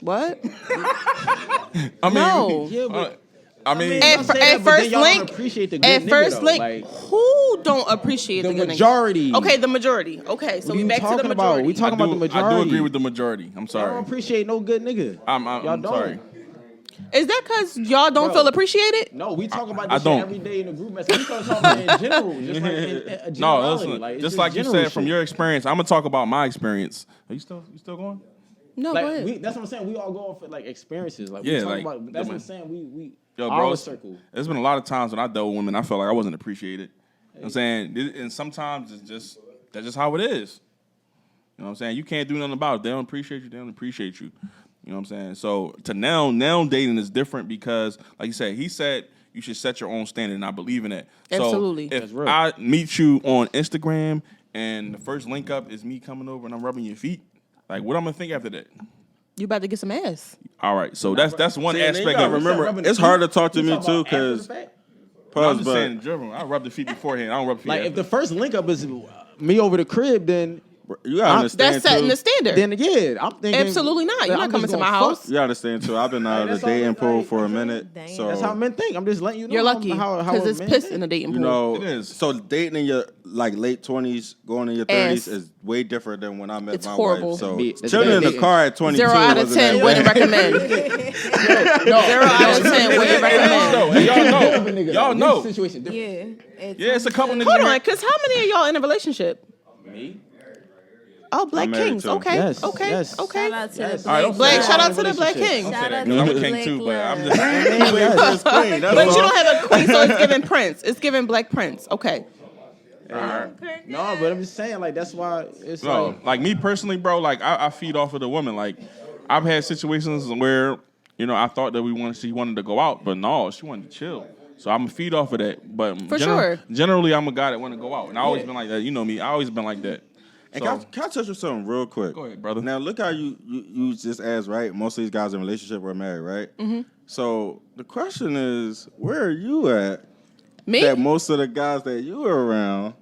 What? I mean, No. Yeah, but I mean, At y'all say at that, but then first y'all don't link, appreciate the good at nigga, first though, link, like- who don't appreciate The the good nigga? majority. Okay, the majority. Okay, so What we you back to the talking about? majority. We talking about the I majority. do agree with the majority. I'm Y'all sorry. don't appreciate no good nigga. I'm Y'all don't. sorry. Is that because y'all don't Bro. feel appreciated? No, we talk about I this shit don't. every day in the group message. We start talking in general, just like in a No, generality. listen. Like, it's Just like you general said from shit. your experience, I'm gonna talk about my experience. Are you still going? No, like go ahead. that's what I'm saying. We all go off like experiences. Like Yeah, we talk like, about. That's what I'm saying. We Yo, our bro, circle. there's been a lot of times when I dealt with women, I felt like I wasn't appreciated. You know what I'm saying? And sometimes that's just how it is. You know what I'm saying? You can't do nothing about it. They don't appreciate you, they don't appreciate you. You know what I'm saying? So to now dating is different because, like you said, he said you should set your own standard, and I believe in that. Absolutely. So if I meet you on Instagram and the first link up is me coming over and I'm rubbing your feet, like what I'm gonna think after that? You about to get some ass. All right, so that's one See, and then you aspect gotta of it. remember, it's hard to talk to me too because. I'm just saying, general, I rub the feet beforehand. I don't rub the feet Like after. if the first link up is me over the crib, then You gotta understand That's setting too. the standard. then yeah, I'm thinking Absolutely not. You're I'm not coming just to my gonna house. fuck. You gotta understand too. I've been out of the that's all dating it's pool like. for a minute, Damn. so That's how men think. I'm just letting you know. You're lucky how because it's men piss think. in the dating you pool. know. It is. So dating in your like late 20s, going in your 30s Ass. is way different than when I met It's my horrible. wife. So It's chilling in the dating. car at 22 0 out of wasn't 10 that wouldn't bad. recommend. 0 out of 10 wouldn't recommend. Hey, y'all know. Nigga, Y'all this know. situation different. Yeah. Yeah, it's a couple niggas. Hold in on, here- because how many of y'all in a relationship? Me? Oh, Black I'm married Kings. too. Okay. Yes, Okay. yes. Okay. Shout out to the Yes. All right, Black. Black, Yeah. shout out to the Black Relationship. King. I'm Shout saying out that 'cause I'm a to king Black too, but I'm love. just. That's queen. That's But all. you don't have a queen, so it's giving Prince. It's giving Black Prince. Okay. No, but I'm just saying, like that's why it's No, like me personally, bro. Like I feed off of the woman. Like I've had situations where I thought that she wanted to go out, but no, she wanted to chill. So I'm gonna feed off of that. But For sure. generally, I'm a guy that want to go out, and I always been like that. You know me. I always been like that. And So, can I touch on something real quick? Go ahead, brother. Now look how you just asked, right? Most of these guys in a relationship are married, right? Mm-hmm. So the question is, where are you at? Me? That most of the guys that you are around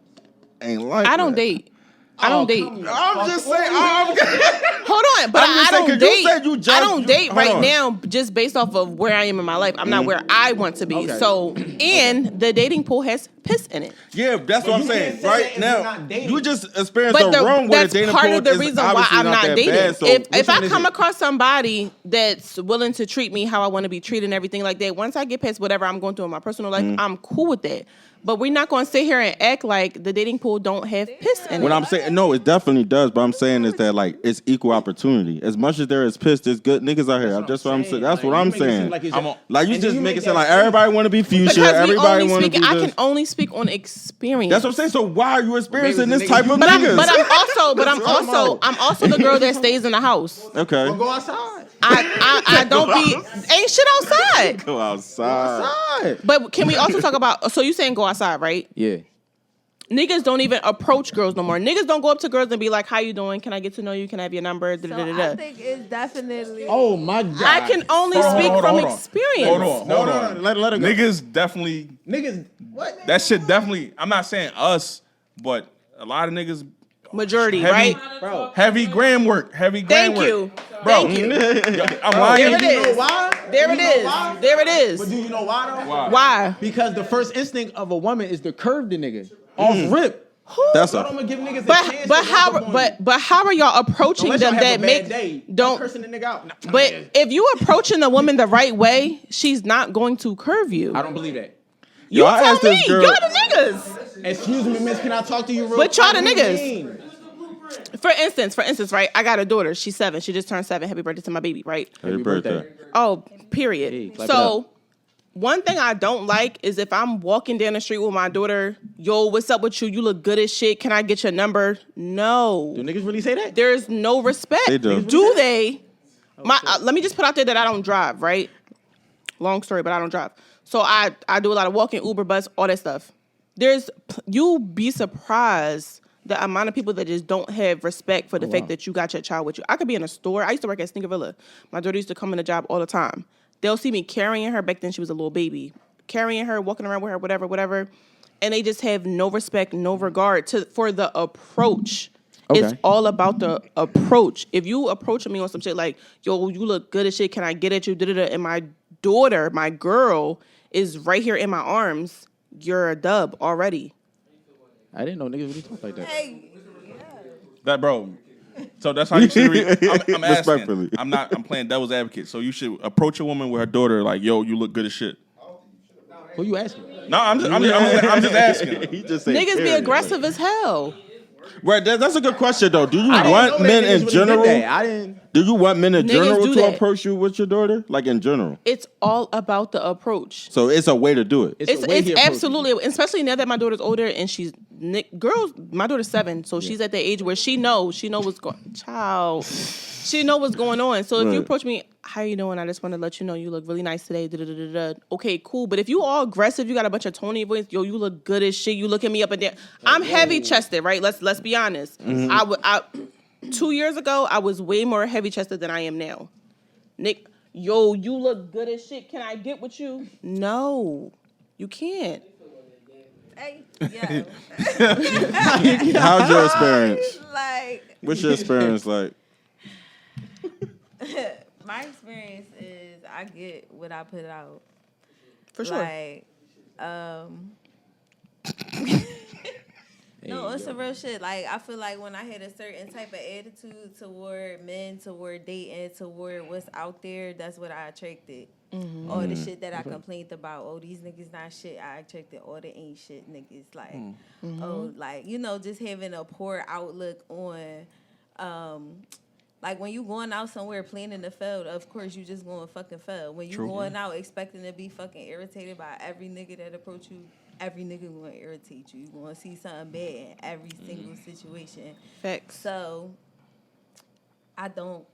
ain't like. I don't that? date. I don't date. I'm just saying. Hold on, but I'm just I saying, don't 'cause you date. said you just- I don't date hold right on. now just based off of where I am in my life. I'm not where I want to be. Okay. So, and the dating pool has piss in it. Yeah, that's what I'm you saying. can't say Right that if you're now, not dating. you just experienced But the wrong with a that's dating part pool. of the It's reason why obviously I'm not that dating. bad, so if which I one is come it? across somebody that's willing to treat me how I want to be treated and everything like that, once I get past whatever I'm going through in my personal life, I'm cool with that. But we're not going to sit here and act like the dating pool don't have piss in What it. I'm saying, no, it definitely does. But I'm saying is that like it's equal opportunity. As much as there is pissed, there's good niggas out here. That's what I'm saying. That's what I'm saying. Like you just make it sound like everybody want to be future. Because Everybody want to be I this. can only speak on experience. That's what I'm saying. So why are you experiencing Maybe this it's the type of niggas niggas? I'm also the girl that stays in the house. Okay. go outside. I don't be ain't shit outside. Go outside. But can we also talk about? So you saying go outside, right? Yeah. Niggas don't even approach girls no more. Niggas don't go up to girls and be like, "How you doing? Can I get to know you? Can I have your number?" So Da-da-da-da. I think it's definitely. Oh my god. I can only Hold on, speak hold on, from hold on. experience. Hold on. Let it go. Niggas definitely. Niggas. What? That shit definitely. I'm not saying us, but a lot of niggas. Majority, Heavy, right? Bro. Heavy gram work. Heavy gram Thank work. you. Bro, Thank you. I'm lying. There it You know is. why? There it You know is. why? There it is. But do you know why though? Why? Why? Because the first instinct of a woman is to curve the nigga off rip. That's So I'm a. gonna give niggas a But chance but to how walk up on you. but how are y'all approaching Unless y'all them have that a bad make day, don't? cursing the nigga out. Nah, But man. if you approaching the woman the right way, she's not going to curve you. I don't believe that. You I tell asked me. this girl- Y'all the niggas. Excuse me, miss, can I talk to you real But y'all the quick? What do you niggas. mean? For instance, right? I got a daughter. She's 7. She just turned 7. Happy birthday to my baby, right? Happy birthday. Oh, period. Hey, clap it So, up. one thing I don't like is if I'm walking down the street with my daughter, yo, what's up with you? You look good as shit. Can I get your number? No. Do niggas really say that? There's no respect. They do. Do they? Let me just put out there that I don't drive, right? Long story, but I don't drive. So I do a lot of walking, Uber, bus, all that stuff. You'll be surprised the amount of people that just don't have respect for the fact that you got your child with you. I could be in a store. I used to work at Sneaker Villa. My daughter used to come in the job all the time. They'll see me carrying her. Back then she was a little baby. Carrying her, walking around with her, whatever. And they just have no respect, no regard for the approach. Okay. It's all about the approach. If you approaching me on some shit like, yo, you look good as shit, can I get at you? Da-da-da. And my daughter, my girl, is right here in my arms, you're a dub already. I didn't know niggas really talk like that. Hey, That bro. So that's how you should I'm asking. Respectfully. I'm playing devil's advocate. So you should approach a woman with her daughter like, yo, you look good as shit. Who you asking? No, I'm just asking. He just said Niggas be period. aggressive as hell. Right, that's a good question though. Do you I didn't want know that men niggas in really did general? that. I didn't. Do you want men in Niggas general do to that. approach you with your daughter? Like in general. It's all about the approach. So it's a way to do it. It's the way he It's approaches absolutely, especially now that my daughter's older and she's girls. My daughter's 7, so she's at the age where she knows what's going. Child, she know what's going on. So if you Right. approach me, how you doing? I just want to let you know you look really nice today. Okay, cool. But if you all aggressive, you got a bunch of tone in your voice. Yo, you look good as shit. You looking me up and down. I'm heavy chested, right? Let's be honest. Mm-hmm. 2 years ago, I was way more heavy chested than I am now. Nick, yo, you look good as shit. Can I get with you? No, you can't. Hey, yeah. How's your experience? Like, What's your experience like? my experience is I get what I put out. For sure. Like, no, it's a real shit. Like, I feel like when I had a certain type of attitude toward men, toward dating, toward what's out there, that's what I attracted. All the shit that I complained about. Oh, these niggas not shit. I attracted all the ain't shit niggas. Like, oh, like, you know, just having a poor outlook on, like, when you going out somewhere planning to fail, of course you just going to fucking fail. When you going out expecting to be fucking irritated by every nigga that approach you, every nigga going to irritate you. You going to see something bad in every single situation. Facts. So, I don't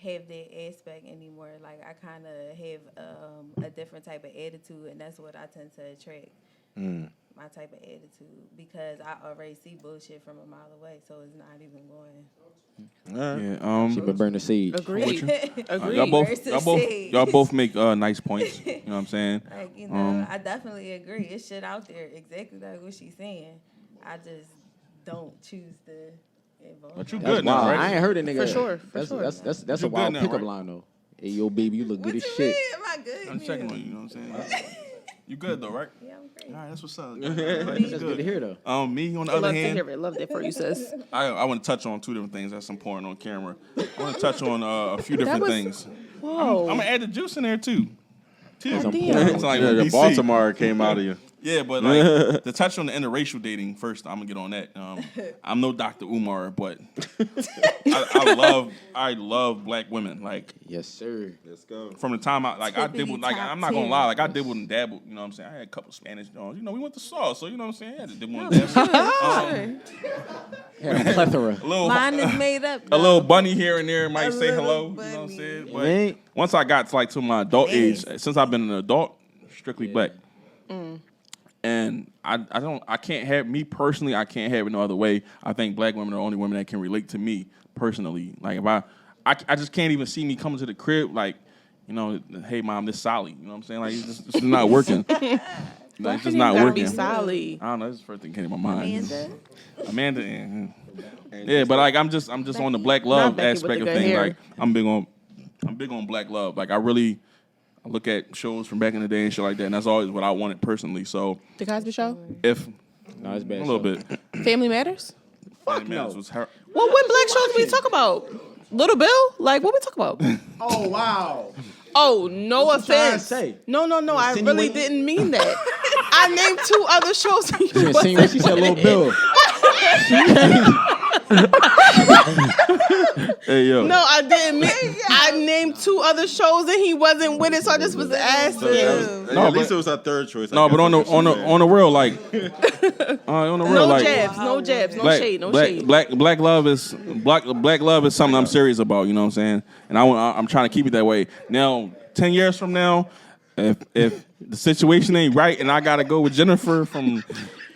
have that aspect anymore. Like, I kind of have a different type of attitude, and that's what I tend to attract. My type of attitude, because I already see bullshit from a mile away, so it's not even going. Yeah. She been burn the sage. Agreed. Agreed. Y'all both make nice points. You know what I'm saying? Like, you know, I definitely agree. It's shit out there, exactly like what she's saying. I just don't choose to involve. But you That's good now, wild. right? I ain't heard a nigga. For sure. That's You a wild good now, pickup right? line though. Hey, yo, baby, you look What good you as shit. mean? Am I good? I'm checking on you. You know what I'm saying? You good though, right? Yeah, I'm great. All right, that's what's up. That's good to hear though. Me on the other Love to hand, hear it. Love that for you, sis. I want to touch on two different things that's important on camera. I want to touch on a few different was- things. Whoa. I'm gonna add the juice in there too. damn. It's like Yeah, the BC. Baltimore came out of you. Yeah, but like to touch on the interracial dating first, I'm gonna get on that. I'm no Dr. Umar, but I love black women. Like Yes, sir. Let's go. from the time I dibbled, like top I'm not gonna 10. lie, like I dibbled and dabbled. You know what I'm saying? I had a couple Spanish Jones. You know, we went to Saw, so you know what I'm saying. I had to dibble and dabble. Had a plethora. A little, Mine is made up. a little bunny here and there might A say little hello. You know what I'm bunny. saying? Right. But once I got to like to my adult age, since I've been an adult, strictly black. And I can't have me personally. I can't have it no other way. I think black women are the only women that can relate to me personally. Like if I just can't even see me coming to the crib like, you know, hey mom, this Sally. You know what I'm saying? Like it's just not working. Like, it's just not working. Sally. I don't know. This is the first thing that came to my mind. Amanda. Amanda. Yeah, but like I'm just on the black love Becky with aspect the of good things. hair. Like I'm big on black love. Like I look at shows from back in the day and shit like that, and that's always what I wanted personally. So The Cosby Show. if No, it's bad. a little bit, Family Matters. Family Matters was her. Well, what black shows we talk about? Little Bill? Like, what we talk about? Oh wow. Oh, no What you trying to offense. say? No. I really Insinuating? didn't mean that. I named 2 other shows. And you She wasn't she said with Little it. Bill. Hey yo, No, I didn't mean. I named 2 other shows and he wasn't with it, so I just was asking. No, At least but- it was our third choice. I no, guess but on that's what she said. the real, like on the real, No like jabs, no jabs, no shade, no shade. black love is something I'm serious about. You know what I'm saying? And I'm trying to keep it that way. Now, 10 years from now, if the situation ain't right and I gotta go with Jennifer from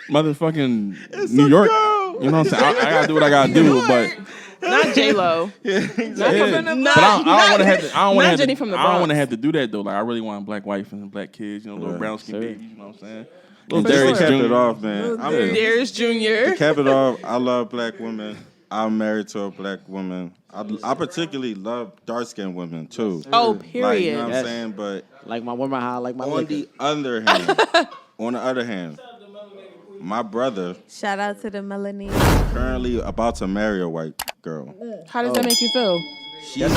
motherfucking New York, you know what I'm saying? I gotta do what I gotta do, but. Not J Lo. Yeah, but I don't want to have to. I don't want not to Jenny from the I don't want to Bronx. have to do that though. Like I really want a black wife and black kids. You know, little Yeah, brown skin sir. babies. You know what I'm saying? And Little Derek Darius kept Jr. it off, man. Darius Jr. Cap it off. I love black women. I'm married to a black woman. I particularly love dark skinned women too. Oh, Like, you period. know what I'm Yes. saying? But Like my woman, how I like my on liquor. the other hand, my brother Shout out to the Melanie. currently about to marry a white girl. How does that make you feel? She's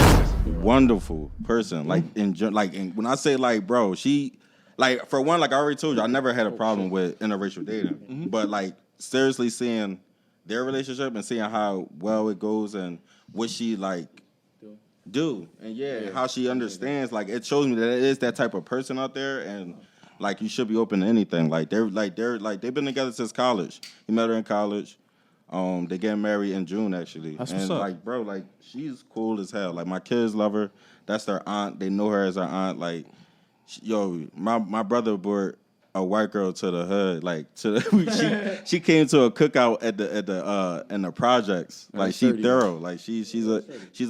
wonderful person. Like when I say like, bro, she like for one, like I already told you, I never had a problem with interracial dating. But like seriously seeing their relationship and seeing how well it goes and what she like do. And how she understands, like it shows me that it is that type of person out there, and like you should be open to anything. Like they've been together since college. He met her in college. They getting married in June actually. That's and what's up. like, bro, like she's cool as hell. Like my kids love her. That's their aunt. They know her as her aunt. Like, my brother brought a white girl to the hood. Like she came to a cookout at the in the projects. Like she thorough. Like she's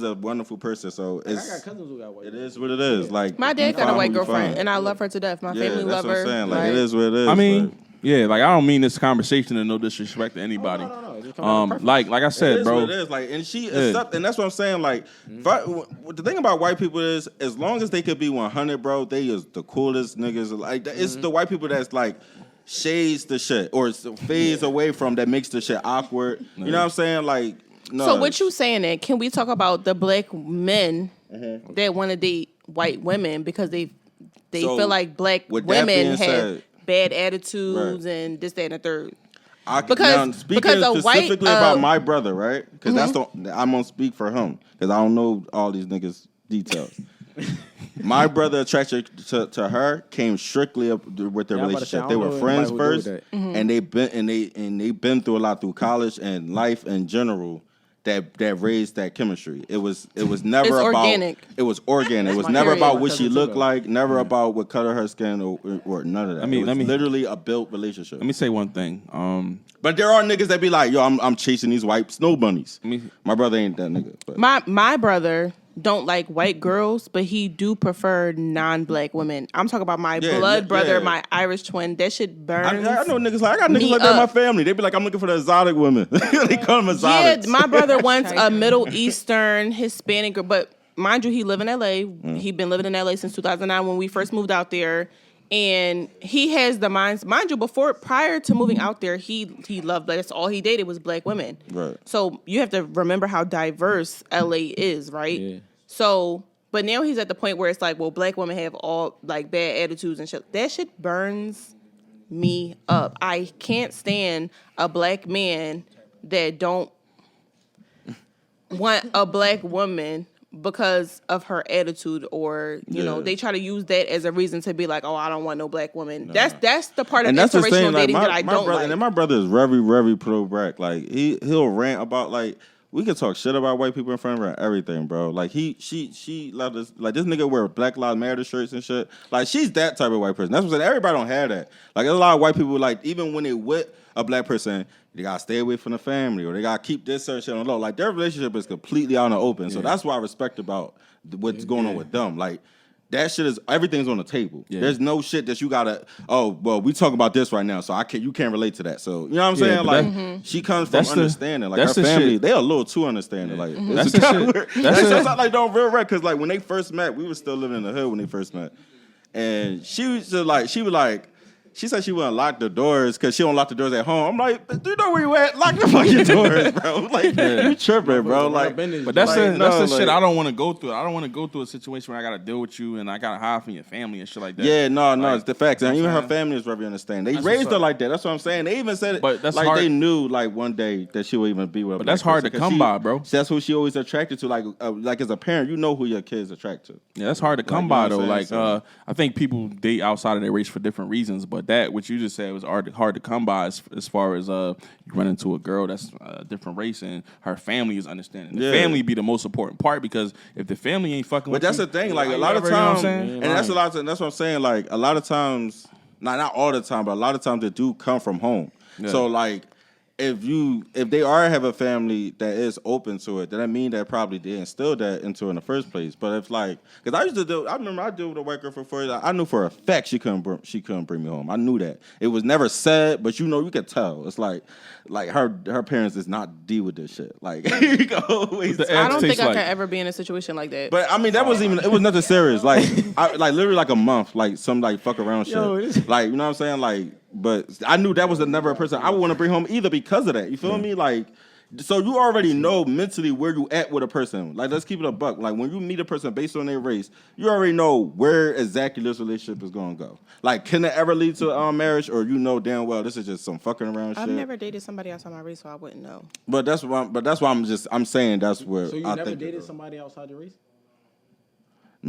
a wonderful person. So I got cousins who got white. it is what it is. Like My dad you got a find white who you girlfriend, find. and I love her to death. My Yeah, family that's love what I'm her. saying. Like it is what it is. I mean, like, yeah, like I don't mean this conversation to no disrespect to anybody. No. It just come out of preference. Like I it said, is bro. what it is. Like, and she accept, and that's what I'm saying. Like, the thing about white people is, as long as they could be 100, bro, they is the coolest niggas. Like, it's the white people that's like shades the shit or fades away from that makes the shit awkward. You know what I'm saying? Like, no. So what you saying? Then can we talk about the black men that want to date white women because they So, feel like black with that women being have said- bad attitudes Right. and this, that, and the third? Now, speaking because a white, specifically about my brother, right? Because I'm gonna speak for him because I don't know all these niggas' details. My brother attraction to her came strictly up with their Yeah, I'm about to say, relationship. I they don't were know friends anybody who first, do that. and they've been through a lot through college and life in general. That raised that chemistry. It was never It's about organic. It was organic. It was my never period. about My what she cousin too, looked though. like. Never about what color her skin or none of that. me- It was let me- literally a built relationship. Let me say one thing. But there are niggas that be like, yo, I'm chasing these white snow bunnies. Me- My brother ain't that nigga. But My brother don't like white girls, but he do prefer non-black women. I'm talking about my Yeah, blood brother, yeah. my Irish twin. That shit burns. I know niggas like I got niggas me like that in my up. family. They be like, I'm looking for the exotic women. They call them Yeah, exotics. my brother wants a Middle Eastern Hispanic girl, but mind you, he live in LA. He been living in LA since 2009 when we first moved out there. And he has the mind you, prior to moving out there, he loved, that's all he dated was black women. Right. So you have to remember how diverse LA is, right? Yeah. So, but now he's at the point where it's like, well, black women have all like bad attitudes and shit. That shit burns me up. I can't stand a black man that don't want a black woman because of her attitude, or you know, Yeah. they try to use that as a reason to be like, oh, I don't want no black woman. That's the part of and that's the inspirational thing. Like dating that I my don't brother, like. and my brother is very, very pro black. Like he'll rant about like. We can talk shit about white people in front of her and everything, bro. Like she let us like this nigga wear Black Lives Matter shirts and shit. Like she's that type of white person. That's what I'm saying. Everybody don't have that. Like there's a lot of white people like even when they with a black person, they gotta stay away from the family or they gotta keep this certain shit on the low. Like their relationship is completely out in the open. So that's what I respect about what's going on with them. Like that shit is everything's on the table. Yeah. There's no shit that you gotta. Oh well, we talking about this right now, so you can't relate to that. So you know what I'm Yeah, saying? but Like she comes from that's the- understanding. Like that's her the family, shit. they a little too understanding. Like That's it's the kinda shit. weird. That's That's the- like don't real right because like when they first met, we were still living in the hood when they first met, and she was just like she was like. She said she wouldn't lock the doors because she don't lock the doors at home. I'm like, do you know where you at? Lock the fucking doors, bro. Like, you tripping, bro. Like, But that's like, the no, shit like- I don't want to go through. I don't want to go through a situation where I got to deal with you and I got to hide from your family and shit like that. Yeah, no, Like, it's the facts. And you know even what her I'm saying? family is very understanding. They That's raised what's her up. like that. That's what I'm saying. They even said it But that's like hard- they knew like one day that she would even be with a But black that's hard person, to 'cause come by, bro. That's who she always attracted to. Like as a parent, you know who your kids attract to. Yeah, that's hard to come you know by what though. I'm Like, saying? I think people date outside of their race for different reasons, but that what you just said was hard to come by as far as you run into a girl that's a different race and her family is understanding. The Yeah. family be the most important part because if the family ain't fucking But with that's you, the thing. Like a you lot of ever, you know what I'm times, saying? and that's that's what I'm saying. Like a lot of times, not all the time, but a lot of times they do come from home. Yeah. So like. If they are have a family that is open to it, then that mean that probably they instilled that into her in the first place. But if like, because I remember I dealt with a white girl for 4 years. I knew for a fact she couldn't bring me home. I knew that it was never said, but you could tell. It's like her parents does not deal with this shit. Like you can always. The I eggs don't think taste I like- could ever be in a situation like that. But I mean, that wasn't even. It was nothing serious. Like, literally like a month. Like some like fuck around shit. Like you know what I'm saying. Like, but I knew that was never a person I would want to bring home either because of that. You feel me? Like, so you already know mentally where you at with a person. Like, let's keep it a buck. Like when you meet a person based on their race, you already know where exactly this relationship is gonna go. Like, can it ever lead to marriage, or you know damn well this is just some fucking around shit. I've never dated somebody outside my race, so I wouldn't know. But that's why. I'm saying that's where. So you I never think dated somebody outside your race?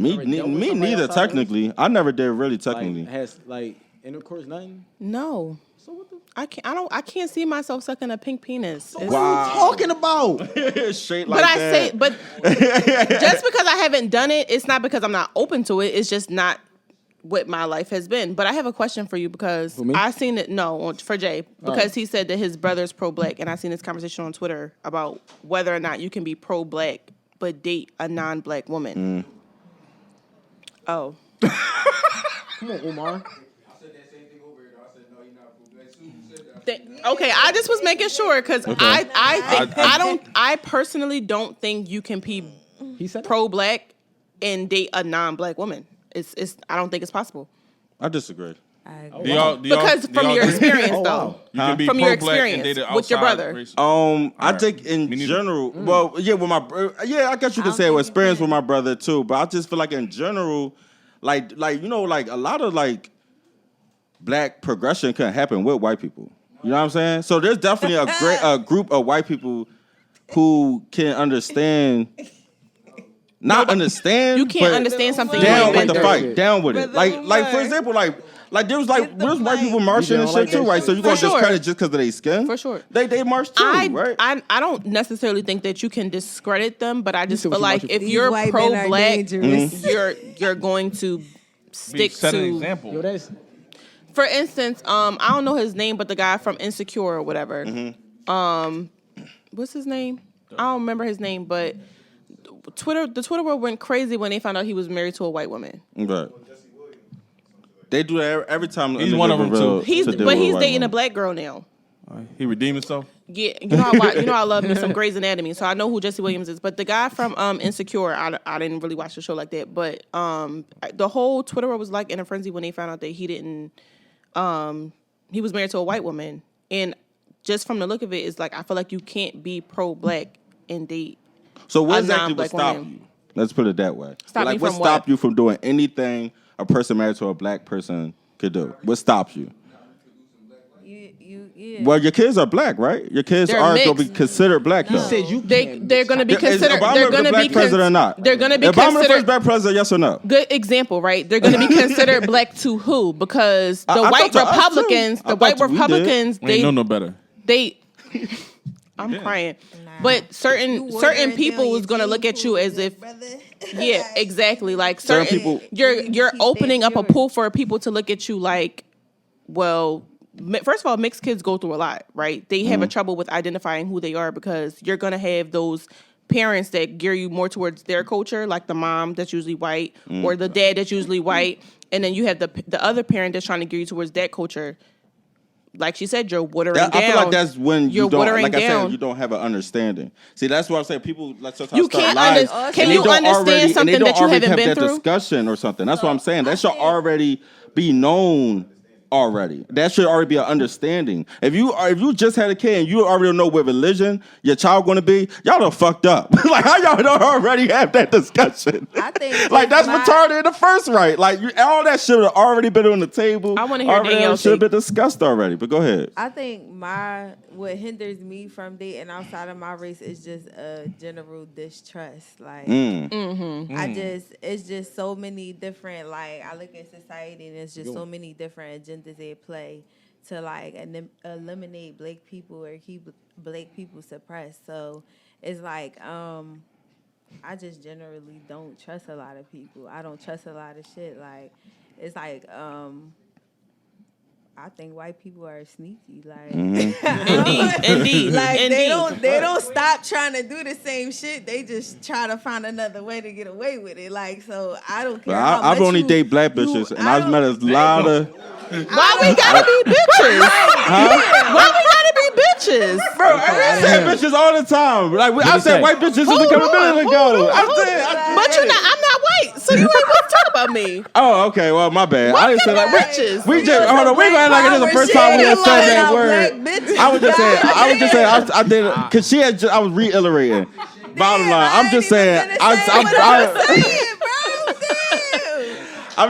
Me Ever dealt with me somebody neither. outside of Technically, I never did really. Technically, Like, has like intercourse, nothing. No. So what the I can't see myself sucking a pink penis. It's- talking about? Straight But like I that. say, but just because I haven't done it, it's not because I'm not open to it. It's just not what my life has been. But I have a question for you because For me? I seen it. No, for Jay, because he said that his brother's pro-black, and I seen this conversation on Twitter about whether or not you can be pro-black but date a non-black woman. Oh, Come on, Umar. Okay, I just was making sure because I personally don't think you can be He said pro-black and date a non-black woman. It's I don't think it's possible. I disagree. Do y'all Because from your agree? experience, Oh, though. wow. You can be From your pro-black and experience date an with your outside brother. race. I right. think in Me neither. general, well, yeah, with my, I guess you could say with experience with my brother too. But I just feel like in general, like you know, like a lot of like black progression can happen with white people. You know what I'm saying? So there's definitely a group of white people who can understand. Not understand. You can't but understand something you down ain't with been the through. fight, down with it. Brother Like for Umar. example, like there's white people marching You and don't shit like too, that right? shit. So you For gonna sure. discredit just because of their skin? For sure. They march too, right? I don't necessarily think that you can discredit them, but I just said what feel you like watching if for. These you're white men are pro-black, dangerous. you're going to stick Set an to. example. Yo, that's For instance, I don't know his name, but the guy from Insecure or whatever. What's his name? I don't remember his name, but the Twitter world went crazy when they found out he was married to a white woman. Right. They do that every time. a He's nigga one of them, reveal too. He's to deal but with he's white dating woman. a black girl now. He redeemed himself. Yeah, you know I love me some Grey's Anatomy, so I know who Jesse Williams is. But the guy from Insecure, I didn't really watch the show like that. But the whole Twitter world was like in a frenzy when they found out that he didn't. He was married to a white woman, and just from the look of it, it's like I feel like you can't be pro-black and date. So what a exactly would non-black stop woman. you? Let's put it that way. Stop like me what from stop what? you from doing anything a person married to a black person could do? What stops you? Yeah. Well, your kids are black, right? Your kids They're are going to be mixed. considered black, though. said you. They're going to be Is considered. Obama They're the going to black be president or not? They're going to be Obama the first considered. black president, yes or no? Good example, right? They're going to be considered black to who? Because the I white thought to us, too. Republicans, I the white thought we did. Republicans, We ain't know no better. they. I'm crying, but certain people is going to look at you as if. Yeah, exactly. Like certain people- you're opening up a pool for people to look at you like, well, first of all, mixed kids go through a lot, right? They have a trouble with identifying who they are because you're gonna have those parents that gear you more towards their culture, like the mom that's usually white or the dad that's usually white, and then you have the other parent that's trying to gear you towards that culture. Like she said, you're watering down. I feel like that's when you're you don't, watering like I down. said, you don't have an understanding. See, that's what I'm saying. People like sometimes You start can't lies, under- and can they you don't understand already, and something they don't that you already haven't have been that through? discussion or something. That's what I'm saying. That should already be known already. That should already be an understanding. If you just had a kid and you already know what religion your child going to be, y'all done fucked up. Like how y'all don't already have that discussion? I think like that's my- retarded in the first right. Like all that should have already been on the table. I wanna hear Already Danielle's should have take. been discussed already. But go ahead. I think what hinders me from dating outside of my race is just a general distrust. Like it's just so many different, like I look at society and it's just so many different agendas at play to like eliminate black people or keep black people suppressed. So it's like I just generally don't trust a lot of people. I don't trust a lot of shit. Like it's like I think white people are sneaky. Like Indeed. like Indeed. they don't stop trying to do the same shit. They just try to find another way to get away with it. Like so, I don't care. But how I've much only you- dated black bitches, and I've met a lot of. Why we gotta be bitches? Why we gotta be bitches? Bro, I said bitches all the time. Like I said, say? white bitches since a couple minutes ago. I'm saying. But I'm not white, so you ain't gonna talk about me. Oh, okay. Well, my bad. I didn't say like bitches? we just hold on. We gonna act like it's the first time we had said that word. I was just saying. I did because she had. I was reiterating. Bottom line, I'm just saying. I'm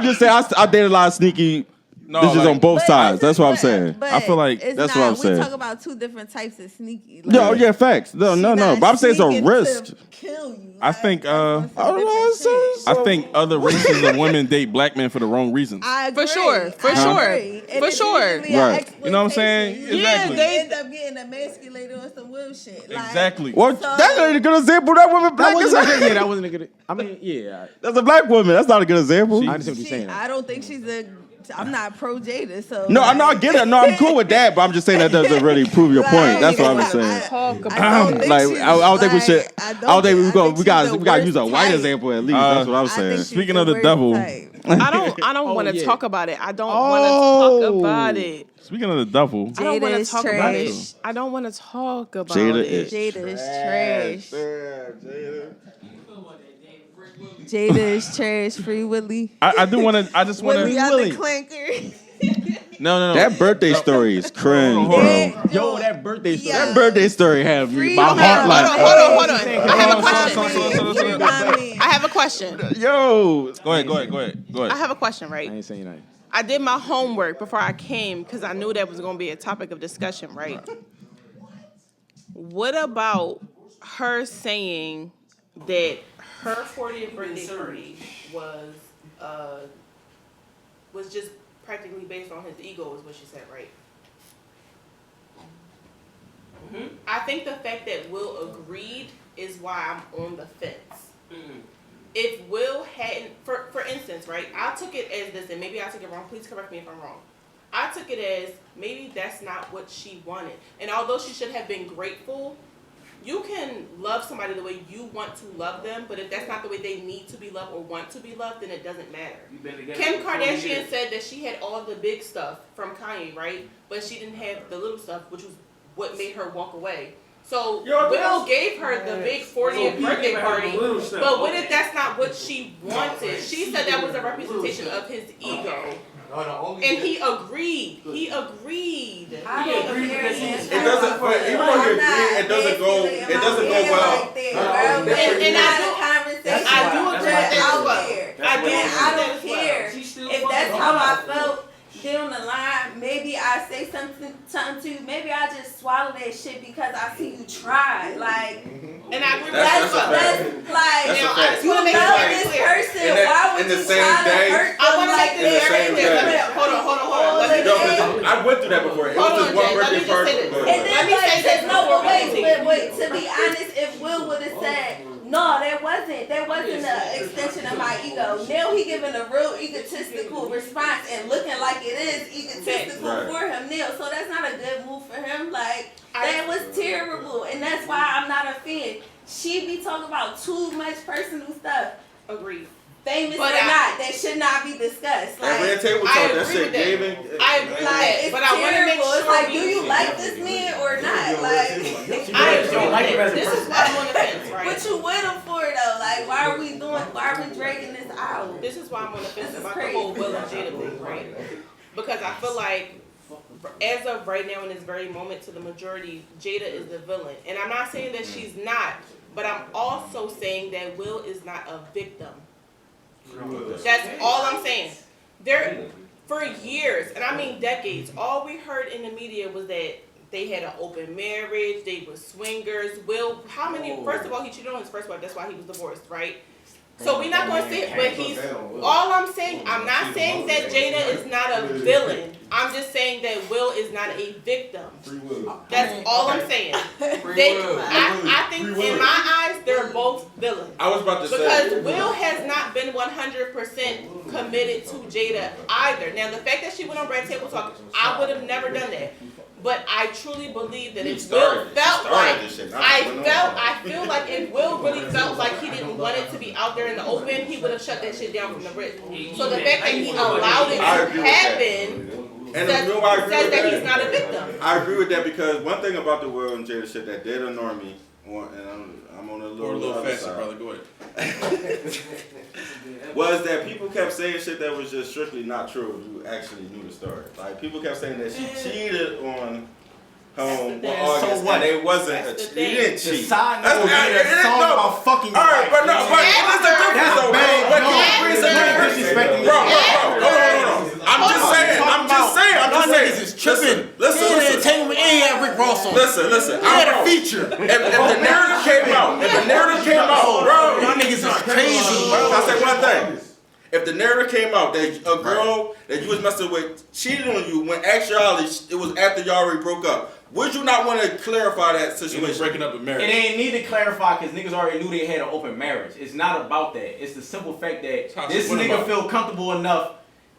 just saying. I dated a lot of sneaky No, this is like- on both But sides. it's- That's what I'm but- saying. but I feel like it's that's not, what I'm saying. We talk about two different types of sneaky. Yo, yeah, facts. No. she But not I'm saying it's a sneaking to risk. Kill you. I think, that's on some I don't know, different it's- shit. I think other races of women date black men for the wrong reasons. I agree. For sure, for I sure, agree. And for it's sure. usually a Right. You know what I'm saying? exploitation. Exactly. They end up getting emasculated on some will shit. Like, Exactly. Well, So- that's not a good example. That woman That black wasn't as a good. hell. Yeah, that wasn't a good. I mean, yeah. That's a black woman. That's not a good example. I understand what you're saying. I don't think she's a. I'm not pro Jada, so No, I know, I get it. No, I'm cool with that, but I'm just saying that doesn't really prove your point. That's what I'm saying. Like, I don't think we should. I don't think we go. We got to use a white example at least. That's what I'm saying. Speaking of the devil. I don't want to yeah. talk about it. I don't want to talk about it. Speaking of the devil, I don't want Jada to is talk about it. trash. I don't want to talk about Jada it. is Jada is trash. Jada is trash. Free Willy. I do want to. I just want Willy to. out the clanker. No. That birthday story is cringe, Hold bro. on. Yo, that birthday story. That birthday story had me Free my my- heart like. Hold on. I have a question. Free my man. I have a question. Yo, Go ahead. I have a question, I right? ain't saying nothing. I did my homework before I came because I knew that was going to be a topic of discussion, right? What about her saying that her 40th birthday party was just practically based on his ego, is what she said, right? I think the fact that Will agreed is why I'm on the fence. If Will hadn't, for instance, right, I took it as this, and maybe I took it wrong, please correct me if I'm wrong. I took it as maybe that's not what she wanted. And although she should have been grateful, you can love somebody the way you want to love them, but if that's not the way they need to be loved or want to be loved, then it doesn't matter. Kim Kardashian said that she had all the big stuff from Kanye, right? But she didn't have the little stuff, which was what made her walk away. So Will gave her the big 40th birthday party, but what if that's not what she wanted? She said that was a representation of his ego. And he agreed. He agreed. I don't care. It doesn't. But even though you agree, it doesn't go. It doesn't go well. And I do agree with that as well. I don't care if that's how I felt down the line. Maybe I say something to you. Maybe I just swallow that shit because I see you try. Like, and I agree with That's that. a like That's a Now, I fact. just you want to make love it this very clear. person. In that- Why would in the you same try to day- hurt I them want to like make this the very same clear. day. Hold on. Let me No, 'cause I went through that before. It was Hold just on, one Jay, let me birthday just party. say this. Go And ahead. then Let me say this no, before but we wait. To be honest, if Will would have said, no, that wasn't an extension of my ego. Now he giving a real egotistical response and looking like it is egotistical Right. for him now. So that's not a good move for him. Like, that was terrible. And that's why I'm not a fan. She be talking about too much personal stuff. Agreed. Famous But or not, that should not be discussed. That Like, red table I talk, that agree shit with that. gave it. I agree with like, that. it's But I want to make terrible. sure It's like, we- do you like this man or not? Like, I agree with that. This is why I'm on the fence, right? what you with him for though? Like, why are we dragging this out? This is why I'm on the fence This is about crazy. the whole Will and Jada thing, right? Because I feel like, as of right now in this very moment, to the majority, Jada is the villain. And I'm not saying that she's not, but I'm also saying that Will is not a victim. That's all I'm saying. For years, and I mean decades, all we heard in the media was that they had an open marriage, they were swingers. Will, first of all, he cheated on his first wife, that's why he was divorced, right? So we're not going to say, but all I'm saying, I'm not saying that Jada is not a villain. I'm just saying that Will is not a victim. That's all I'm saying. I think in my eyes, they're both villains. I was about to Because say. Will has not been 100% committed to Jada either. Now, the fact that she went on Red Table Talk, I would have never done that. But I truly believe that if Will felt like, I feel like if Will really felt like he didn't want it to be out there in the open, he would have shut that shit down from the rip. So the fact that he allowed it to happen says that he's not a victim. I agree with that because one thing about the Will and Jada shit that did annoy me, and I'm on a little other faster, side, brother. Go ahead. was that people kept saying shit that was just strictly not true if you actually knew the story. Like, people kept saying that she cheated on home thing. August, So what? and it wasn't That's the she thing. didn't The cheat. side That's- note being a song no. about fucking All right, your but no, wife. but what's the difference That's though, bad. bro? What No, the difference? disrespecting Bro, your hold on. I'm just saying. tripping. Listen. Entertainment ain't had Rick Ross on. Listen. I had a feature. If the narrative came out, bro, Y'all niggas is crazy. I'll say one thing. If the narrative came out that a girl that you was messing with cheated on you, when actually it was after y'all already broke up, would you not want to clarify that situation? Breaking up a marriage. It ain't need to clarify because niggas already knew they had an open marriage. It's not about that. It's the simple fact that this nigga feel comfortable enough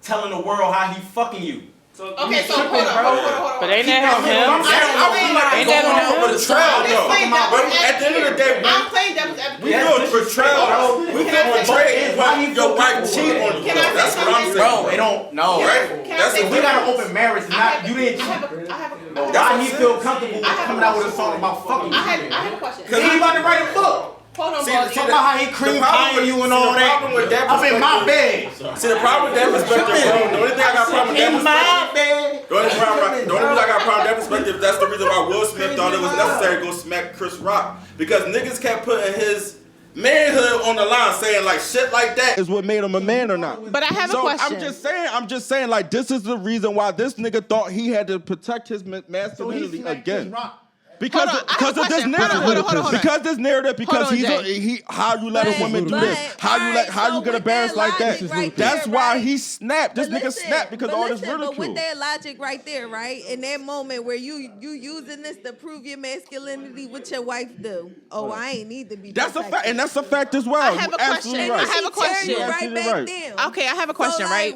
telling the world how he fucking you. Okay, so hold on. But ain't that him? Ain't that on him? Betrayal, though. But at the end of the day, I'm playing devil's advocate. we feel betrayal. We feel betrayed when your wife cheat on you. That's what I'm saying. Bro, it don't know. Right? That's if we got an open marriage, not you didn't cheat. Why he feel comfortable coming out with a song about fucking you? I have a question. Cause he about to write a book. Hold on, Talk about how he cream pieing you and all that. I'm in my bed. See, the problem with that perspective, bro, the only thing I got a problem with that In my bed. The only reason I got a problem with that perspective, that's the reason why Will Smith thought it was necessary to go smack Chris Rock. Because niggas kept putting his manhood on the line, saying like shit like that is what made him a man or not. But I have a question. I'm just saying, like, this is the reason why this nigga thought he had to protect his masculinity again. Because of this narrative. Because this narrative. Because he how you let a woman do this? How you get embarrassed like that? That's why he snapped. This nigga snapped because all this ridicule. But with that logic right there, right? In that moment where you using this to prove your masculinity, what your wife do? Oh, I ain't need to be. That's a fact, and that's a fact as well. I have a question. Right. I have a question. Right back then. Okay, I have a question, right?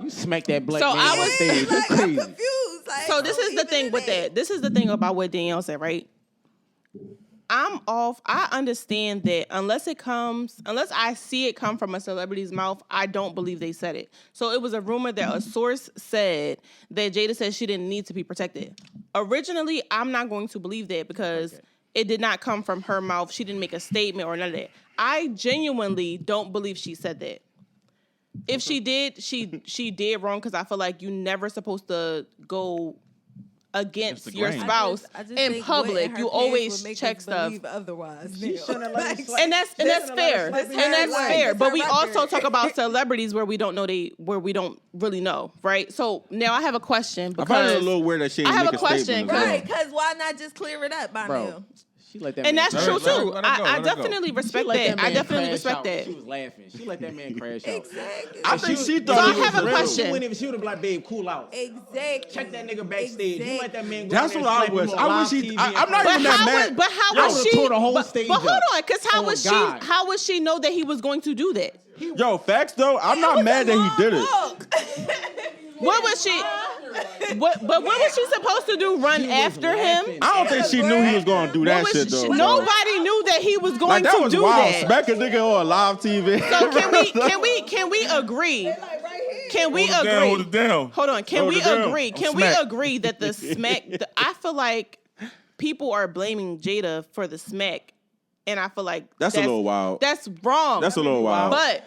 You smack that black So man I on was- stage. You I'm crazy. confused. Like, So this is the thing with that. This is the thing about what Danielle said, right? I'm off. I understand that unless I see it come from a celebrity's mouth, I don't believe they said it. So it was a rumor that a source said that Jada said she didn't need to be protected. Originally, I'm not going to believe that because it did not come from her mouth. She didn't make a statement or none of that. I genuinely don't believe she said that. If she did, she did wrong because I feel like you're never supposed to go against your spouse I just in think public. what You her always pants would make check us stuff. believe otherwise. And that's fair. And that's fair. But we also talk about celebrities where we don't really know, right? So now I have a question I find it a because little weird that she I didn't have make a a question, statement. as well. Right, because why not just clear it up by now? She let that and man that's crash true out. too. I Let her go. definitely respect She let that. man I definitely crash respect out. that. She was laughing. She let that man crash out. Exactly. I think she So thought I it was have a real. question. She would have been like, babe, cool out. Exactly. Check that nigga backstage. You let that man go That's in what there I and slap wish. him I on wish live he. TV I'm in not front even of- that mad. But how Yo, was she? tore the whole But stage hold up. on, because how Oh, was God. she? How would she know that he was going to do that? Yo, facts though. I'm not mad that he did it. What was she? What was she supposed to do? Run after him? I don't think she knew he was gonna do that What was shit though. bro. Nobody knew that he was going Like that to was do wild. that. Smack a nigga on live TV. So can we agree? Can we agree? Hold it down. Hold on. Can Hold we it down. agree? Can we agree that the smack? I feel like people are blaming Jada for the smack, and I feel like That's a little wild. That's wrong. That's a little wild. But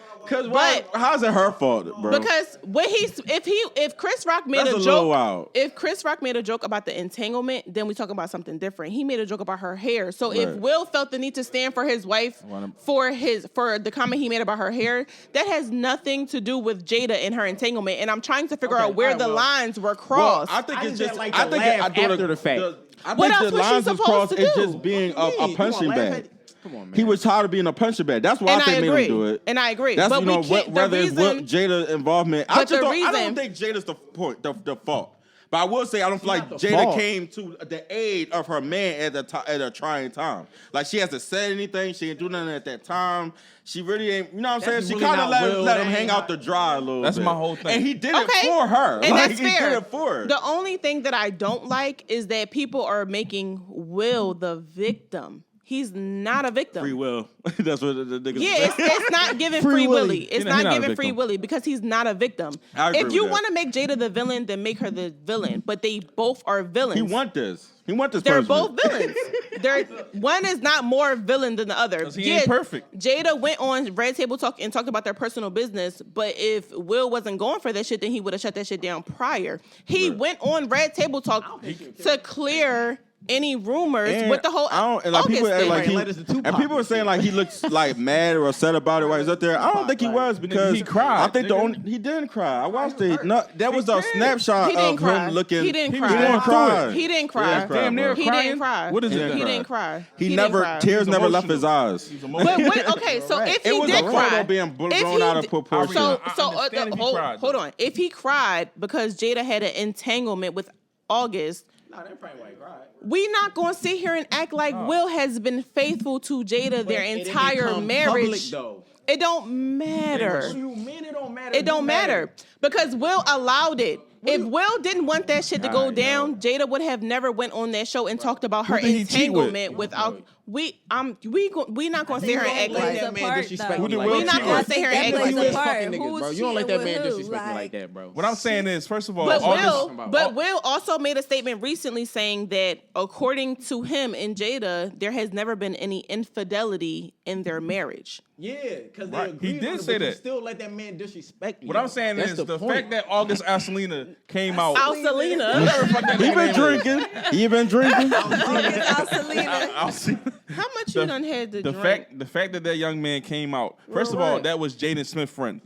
how's it her fault, bro? because when if Chris Rock made That's a a joke, little wild. if Chris Rock made a joke about the entanglement, then we talk about something different. He made a joke about her hair. So if Right. Will felt the need to stand for his wife for the comment he made about her hair, that has nothing to do with Jada and her entanglement. And I'm trying to figure out where the lines were crossed. I think I it's just just. like I to think laugh I do after the fact. I What think else the was she lines was supposed crossed. to It's do? just being a You gonna punching laugh bag. at- Come on, man. He was tired of being a punching bag. That's why And I think I made agree. him do it. And I agree. That's But you know we can't- the whether it's reason- what Jada involvement. I But just the don't. I reason- don't think Jada's the point, the fault. But I will say I don't feel like not the Jada fault. came to the aid of her man at a trying time. Like she hasn't said anything. She didn't do nothing at that time. She really ain't. You know what I'm saying? That's She really kind of not let Will. him That hang ain't out not- to dry a little That's bit. my whole thing. And he did Okay. it for her. And Like, that's he fair. did it for her. The only thing that I don't like is that people are making Will the victim. He's not a victim. Free will. That's what the niggas Yeah, say. it's not giving Free Free Willy. Willy. It's He not not a giving victim. Free Willy because he's not a victim. I agree If you with that. want to make Jada the villain, then make her the villain. But they both are villains. He want this. He want this They're punishment. both villains. One is not more villain than the other. 'Cause he ain't perfect. Jada went on Red Table Talk and talked about their personal business, but if Will wasn't going for that shit, then he would have shut that shit down prior. He went on Red Table Talk to clear any rumors And with the whole I don't, and like August people act thing. like he, Letters to Tupac and people are and saying shit. like he looks like mad or upset about it while he's up there. I don't think he was because he cried, I think the nigga. only he didn't cry. I watched it. No, that was a did. snapshot He didn't of cry. him looking. He didn't He cry. didn't cry. He didn't cry. Damn near bro. He crying. didn't cry. What is He it? didn't He then? didn't cry. He didn't never cry. tears He's never left emotional. his eyes. He's But emotional. what, okay, so if he It was did a cry, photo being blown if he out of d- proportion. So, I so understand if he cried, hold though. on. If he cried because Jada had an entanglement with August, Nah, that probably why he cried. we not gonna sit here and act like Will has been faithful to Jada their It didn't entire become marriage. public, though. It don't matter. What do you mean it don't matter? It don't matter because Will allowed it. If Will didn't want that shit to go down, Jada would have never went on that show and talked about her did he cheat with? entanglement without. We not gonna sit here and act plays like a that man part, disrespect though. me Who did like Will that. we not cheat gonna with? sit here and That act plays like a that. part. Fucking niggas, Who's bro. You don't let that cheating man with who? disrespect me Like- like that, bro. What I'm saying is, first of all, But August. Will also made a statement recently saying that according to him and Jada, there has never been any infidelity in their marriage. Yeah, because they Right. agreed He did on it, say but you that. still let that man disrespect you. What I'm saying That's is the point. fact that August Alsina came out. Alcelina. Whatever the fuck that He nigga been name is. drinking. He been drinking. Alcina. How much you done had to The drink? fact that young man came out. First of all, right. that was Jaden Smith's friend.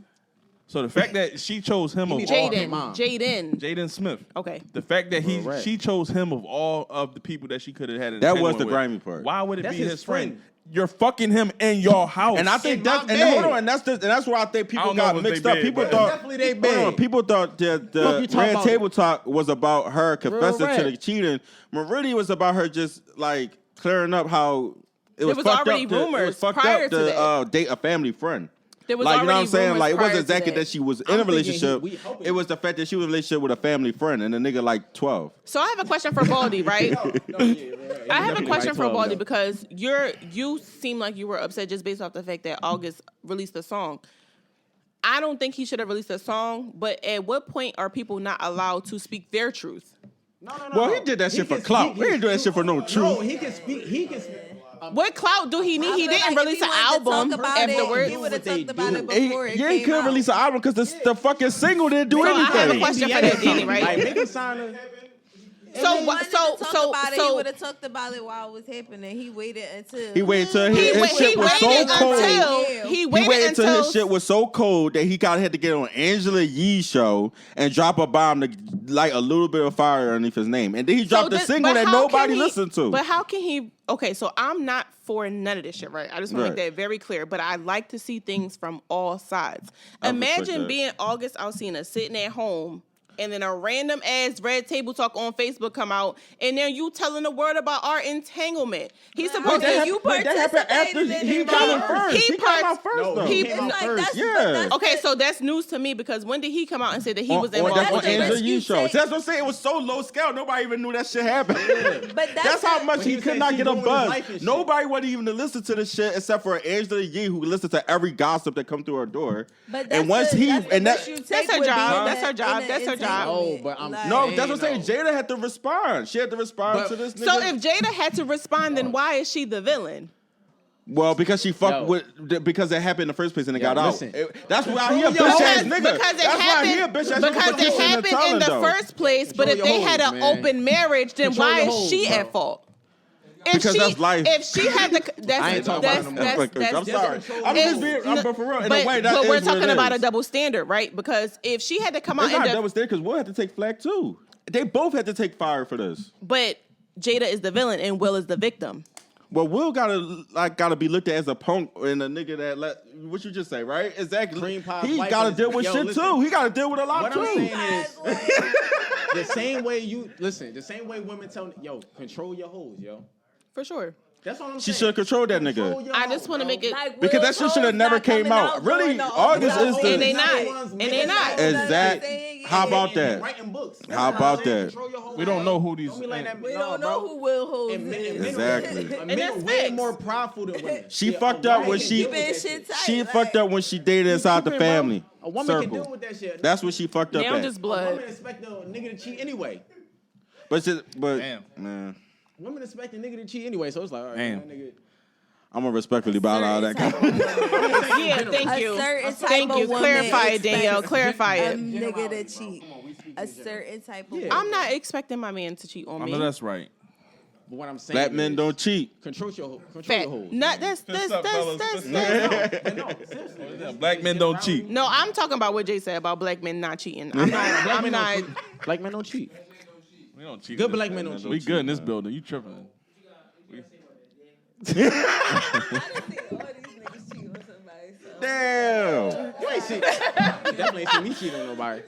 So the fact that she chose him of all Jaden Smith. Okay. The fact that Right. she chose him of all of the people that she could have had. an That was entanglement the with. grimy part. Why would it That's be his his friend? friend. You're fucking him in your house. And I think In that's my and hold bed. on, and that's where I think I people don't know got if they mixed up. bed, People but- thought Definitely they hold on, bed. people thought that Fuck the you talking Red about? Table Talk was about her confessing to rap. the cheating. Meridian was about her just like clearing up how it was was fucked already up. It rumors was fucked prior up to that. date a family friend. There was Like, you know what I'm already saying? rumors Like, it prior wasn't to exactly that she was in a thinking relationship. we hoping- It was the fact that she was in a relationship with a family friend and the nigga like 12. So I have a question for Baldy, right? I have a question for Baldy because you seem like you were upset just based off the fact that August released a song. I don't think he should have released a song, but at what point are people not allowed to speak their truth? No. Well, he did that shit for clout. He didn't do that shit for no No, truth. he can speak. He can. What clout do he need? He didn't release an album afterwards. He would have What they talked about do. it before it Yeah, came he couldn't out. release an album because the fucking single didn't do So I have a anything. question for that, Danny, right? Like, make him sign a. So He what? wanted to talk about it. He So would have talked about it while it was happening. He waited until He waited till he his shit was so waited cold. until he He waited waited until until his shit was so cold that he had to get on Angela Yee's show and drop a bomb to light a little bit of fire underneath his name. And then he dropped the single but that how can nobody he- listened to. But how can he? Okay, so I'm not for none of this shit, right? I just want to Right. make that very clear. But I like to see things from all sides. I respect Imagine that. being August Alsina sitting at home. And then a random ass Red Table Talk on Facebook come out, and then you telling the world about our entanglement. He's supposed to. you But that happened after participated in he it, got though. it first. He He came out part- first, No, though. he It's came out like first. that's Yeah. that's Okay, so that's news to me because when did he come out and say that he was That's involved? on the Angela risk Yee you show. take. See, that's what I'm saying. It was so low scale. Nobody even knew that shit happened. But That's how much But he he could said not she get a ruined his buzz. life and shit. Nobody wanted even to listen to this shit except for Angela Yee, who listened to every gossip that come through her door. But And once he and that That's her job. That's her job. That's her job. No, but I'm no, that's what I'm saying. no. Jada had to respond. She had to respond But- to this nigga. So if Jada had to respond, then why is she the villain? Well, because she fucked Yo. with because it happened in the first place and it Yo, got listen. out. That's why he a Control your bitch ass hoes. nigga. Because it That's why he a happened, bitch ass because nigga. it happened in the first place. But if Control they your had hoes, an man. open marriage, then Control why your is hoes, she bro. at fault? If Because that's life. If she had the, that's I ain't talking about it no more. I'm sorry. I'm just being, but for real, in but, a way, that but is we're what talking it about a is. double standard, right? Because if she had to come It's out not and double standard because Will had to take flack too. They both had to take fire for this. but Jada is the villain and Will is the victim. Well, Will gotta be looked at as a punk and a nigga that what you just say, right? Exactly. Cream pie He wife gotta is- deal with Yo, shit listen. too. He gotta deal with a lot What too. I'm saying is, the same way the same way women tell, yo, control your hoes, yo. For sure. That's all I'm She saying. should have controlled that Control nigga. your I hoes, just want to bro. make it. Because that shit should have never came out. Really, August is the. And they not. And they not. Exactly. How about that? Writing books. That's How what I'm about saying. that? Control your hoes, We don't know who these. Don't be like that. We Nah, don't know bro. who Will Holds And men- is. Exactly. Men that's are way facts. more prideful than women. She Yeah, fucked a up woman when can she- deal with that Keeping shit tight. She like- fucked up when she dated inside the Keep it, bro. family A woman can deal circle. with that shit. That's what she fucked up Now at. just A blood. woman expect a nigga to cheat anyway. But Damn. man, Women expect a nigga to cheat anyway, so it's like, all right, Damn. that nigga. I'm gonna respectfully bow out of that. Yeah, thank you. A certain type Thank you. of woman Clarify it, Danielle. expects Clarify a it. nigga to cheat. A certain type of Yeah. woman. I'm not expecting my man to cheat on I me. know that's right. But what I'm saying, Black men is don't cheat. control your Fact. hoes. Not that's What's up, fellas? Black men don't cheat. No, I'm talking about what Jay said about black men not cheating. I'm not. Black men don't cheat. We don't cheat. Good black men don't cheat. We good in this building. You tripping? I done seen all these niggas cheat on somebody. So. Damn. You ain't see. Definitely ain't see me cheat on nobody.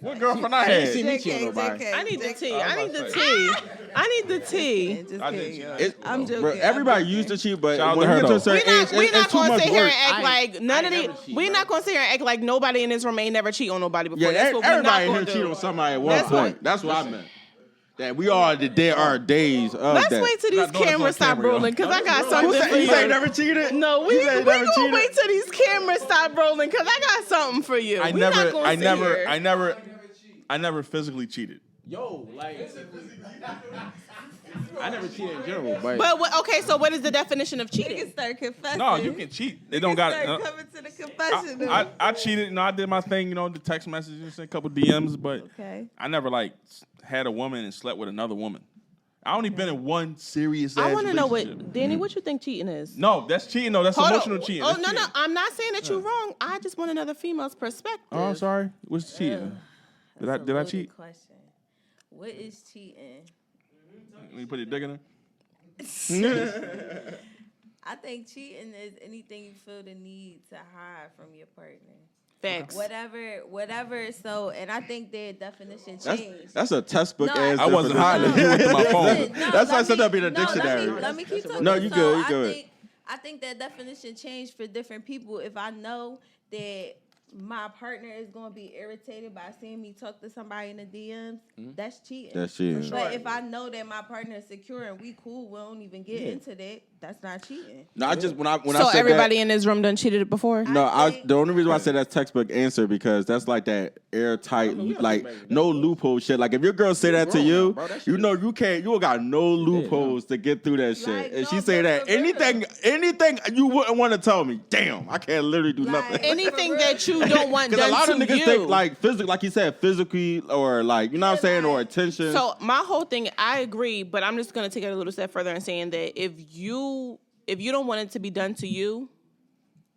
What girlfriend I You ain't see had? me cheat on nobody. I need the tea. I need the tea. I need the tea. Just I did kidding, cheat. yo. I'm joking. Bro, everybody used to cheat, but Shout out when to you her, get to a though. certain age, We're it's not too gonna much sit here work. and act like none of never the. cheat, We're bro. not gonna sit here and act like nobody in this room ain't never cheat on nobody before. Yeah, That's what we're not everybody in gonna here do. cheated on somebody at one That's what- point. That's what I meant. That we all the dead our days of Let's that. wait till these Not doing this on cameras stop camera, yo. rolling because I got Who something say, for you say you. never cheated? No, You we say gonna never cheated? wait till these cameras stop rolling because I got something for you. I We not gonna sit here. I never physically cheated. Yo, like, I never cheated in general, but Okay, so what is the definition of Niggas cheating? start confessing. No, you can cheat. It don't got. Start coming to the confession. I cheated. I did my thing. The text messages, sent a couple DMs, but Okay. I never had a woman and slept with another woman. I only been in one serious. I want to know relationship. what Danny. What you think cheating is? No, that's cheating. No, that's Hold emotional on. cheating. Oh That's no, no, cheating. I'm not saying that you're wrong. I just want another female's perspective. Oh, I'm sorry. What's cheating? Did I That's a loaded cheat? Question. What is cheating? When you put your dick in her? I think cheating is anything you feel the need to hide from your partner. Facts. Whatever. So, and I think their definition That's, changed. that's a textbook No, ass. I wasn't hiding. You went to my phone. No, That's why I let said me- that'd be the no, dictionary. Let me keep talking. No, you So good, you good. I think that definition changed for different people. If I know that my partner is going to be irritated by seeing me talk to somebody in the DMs, that's cheating. That's cheating. But if I know that my partner is secure and we cool, we don't even get into that, that's not cheating. No, I just when I So said everybody that, in this room done cheated before? no, think- the only reason why I said that's textbook answer because that's like that airtight, like no loophole shit. Like if your girl say that to you, bro, that shit you know you can't, you don't got no loopholes to get through that shit. Like, And she no, say but that for real. anything you wouldn't want to tell me, damn, I can't literally do Like, nothing. Anything that you don't want Because done a lot of to niggas you. think like physical, like you said, physically or like you know what I'm saying, or attention. So my whole thing, I agree, but I'm just gonna take it a little step further and saying that if you don't want it to be done to you,